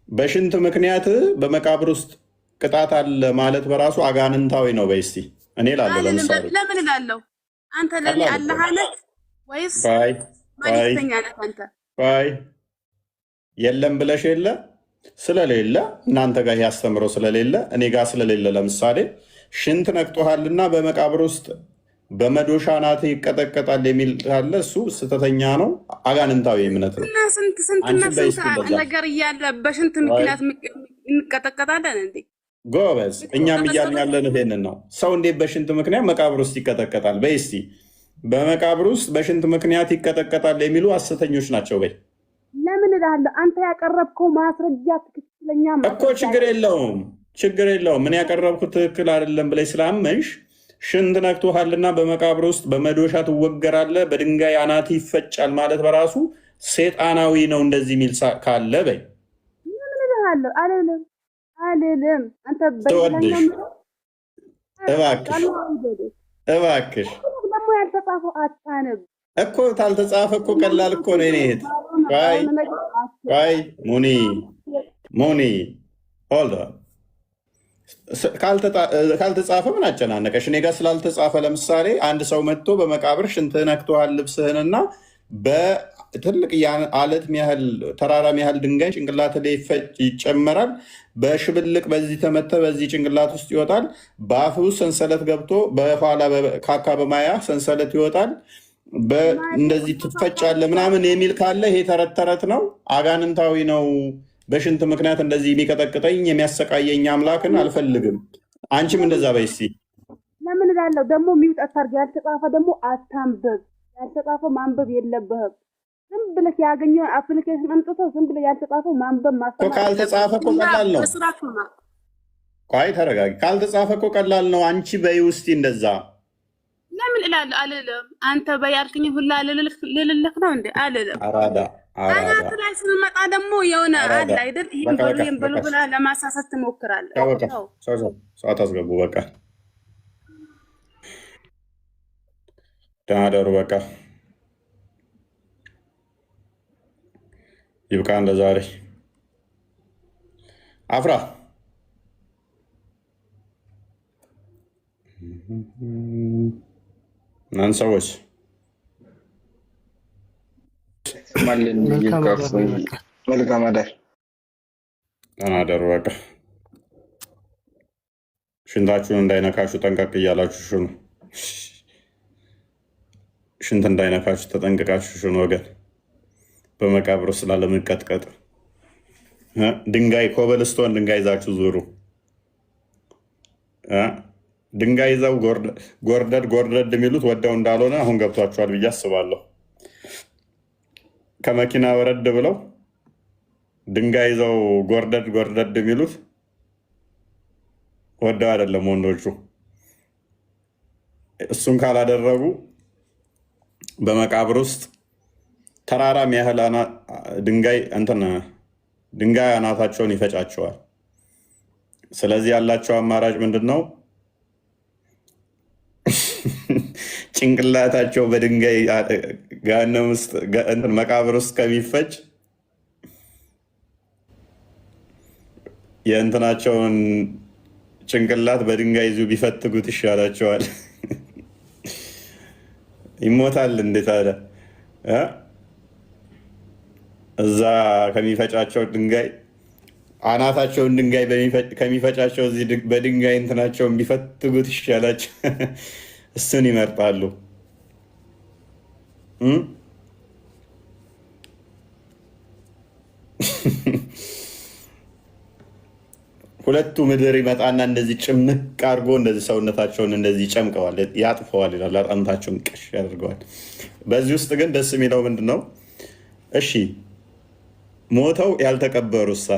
በሽንት ምክንያት በመቃብር ውስጥ ቅጣት አለ ማለት በራሱ አጋንንታዊ ነው በይ እስኪ። እኔ እላለሁ ለምሳሌ ለምን እላለሁ? አንተ ለኔ አላህ ነህ ወይስ መልእክተኛ ነህ? አንተ የለም ብለሽ የለ ስለሌለ እናንተ ጋር ያስተምረው ስለሌለ እኔ ጋር ስለሌለ ለምሳሌ ሽንት ነክቶሃልና በመቃብር ውስጥ በመዶሻ ናት ይቀጠቀጣል የሚል ካለ እሱ ስተተኛ ነው፣ አጋንንታዊ እምነት ነው። ስንት ነገር እያለ በሽንት ምክንያት እንቀጠቀጣለን እንዴ? ጎበዝ፣ እኛም እያልን ያለን ይሄንን ነው። ሰው እንዴት በሽንት ምክንያት መቃብር ውስጥ ይቀጠቀጣል? በይ እስቲ በመቃብር ውስጥ በሽንት ምክንያት ይቀጠቀጣል የሚሉ ሐሰተኞች ናቸው በይ። ለምን እላለሁ? አንተ ያቀረብከው ማስረጃ ትክክለኛ እኮ ችግር የለውም ችግር የለውም። ምን ያቀረብኩት ትክክል አይደለም ብለሽ ስላመንሽ ሽንት ነክቶሃልና በመቃብር ውስጥ በመዶሻ ትወገራለህ፣ በድንጋይ አናት ይፈጫል ማለት በራሱ ሴጣናዊ ነው እንደዚህ የሚል ካለ በይ። ምን እላለሁ? አልልም። አንተ ተወድሽ እባክሽ ደግሞ ያልተጻፈው አታነብ እኮ ታልተጻፈ እኮ ቀላል እኮ ነው። እኔ ቆይ ሙኒ ሆልድ ካልተጻፈ ምን አጨናነቀሽ? እኔ ጋር ስላልተጻፈ ለምሳሌ አንድ ሰው መጥቶ በመቃብር ሽንትህ ነክቶሃል ልብስህንና በትልቅ አለት ያህል ተራራ ያህል ድንጋይ ጭንቅላት ላይ ይጨመራል። በሽብልቅ በዚህ ተመተ በዚህ ጭንቅላት ውስጥ ይወጣል። በአፍ ውስጥ ሰንሰለት ገብቶ በኋላ ካካ በማያ ሰንሰለት ይወጣል። እንደዚህ ትፈጫለህ ምናምን የሚል ካለ ይሄ ተረት ተረት ነው፣ አጋንንታዊ ነው። በሽንት ምክንያት እንደዚህ የሚቀጠቅጠኝ የሚያሰቃየኝ አምላክን አልፈልግም። አንቺም እንደዛ በይ እስኪ። ለምን እላለሁ ደግሞ ሚውጣት አድርገህ ያልተጻፈ ደግሞ አታንብብ። ያልተጻፈ ማንበብ የለብህም። ዝም ብለህ ያገኘውን አፕሊኬሽን አምጥተው ዝም ብለህ ያልተጻፈው ማንበብ ማስተማር ካልተጻፈ እኮ ቀላል ነው። ቆይ ተረጋጊ። ካልተጻፈ እኮ ቀላል ነው። አንቺ በይ ውስቲ እንደዛ። ለምን እላለሁ? አልልም። አንተ በይ አልክኝ ሁላ ልልልክ ነው እንዴ? አልልም። አናት ላይ ስንመጣ ደግሞ የሆነ አለ አይደል? ይህን በሉ ብላ ለማሳሳት ትሞክራለህ። ሰዓት አስገቡ። በቃ ደህና ደሩ። በቃ ይብቃ እንደ ዛሬ። አፍራ እናንተ ሰዎች መልካም አዳር። ደህና ደሩ። በቃ ሽንታችሁን እንዳይነካችሁ ጠንቀቅ እያላችሁ ሽኑ። ሽንት እንዳይነካችሁ ተጠንቅቃችሁ ሽኑ ወገን። በመቃብር ስላለመቀጥቀጥ ድንጋይ ኮበልስቶን ድንጋይ ይዛችሁ ዙሩ። ድንጋይ ይዘው ጎርደድ የሚሉት ወደው እንዳልሆነ አሁን ገብቷችኋል ብዬ አስባለሁ። ከመኪና ወረድ ብለው ድንጋይ ይዘው ጎርደድ የሚሉት ወደው አይደለም ወንዶቹ። እሱን ካላደረጉ በመቃብር ውስጥ ተራራ ያህል ድንጋይ አናታቸውን ይፈጫቸዋል። ስለዚህ ያላቸው አማራጭ ምንድን ነው? ጭንቅላታቸው በድንጋይ ገሃነም ውስጥ መቃብር ውስጥ ከሚፈጭ የእንትናቸውን ጭንቅላት በድንጋይ ይዙ ቢፈትጉት ይሻላቸዋል። ይሞታል እንዴት አለ እዛ ከሚፈጫቸው ድንጋይ አናታቸውን ድንጋይ ከሚፈጫቸው እዚህ በድንጋይ እንትናቸውን ቢፈትጉት ይሻላቸው። እሱን ይመርጣሉ። ሁለቱ ምድር ይመጣና እንደዚህ ጭምቅ አድርጎ እንደዚህ ሰውነታቸውን እንደዚህ ይጨምቀዋል፣ ያጥፈዋል ይላል። አጥንታቸውን ቅሽ ያደርገዋል። በዚህ ውስጥ ግን ደስ የሚለው ምንድን ነው? እሺ ሞተው ያልተቀበሩ እሳ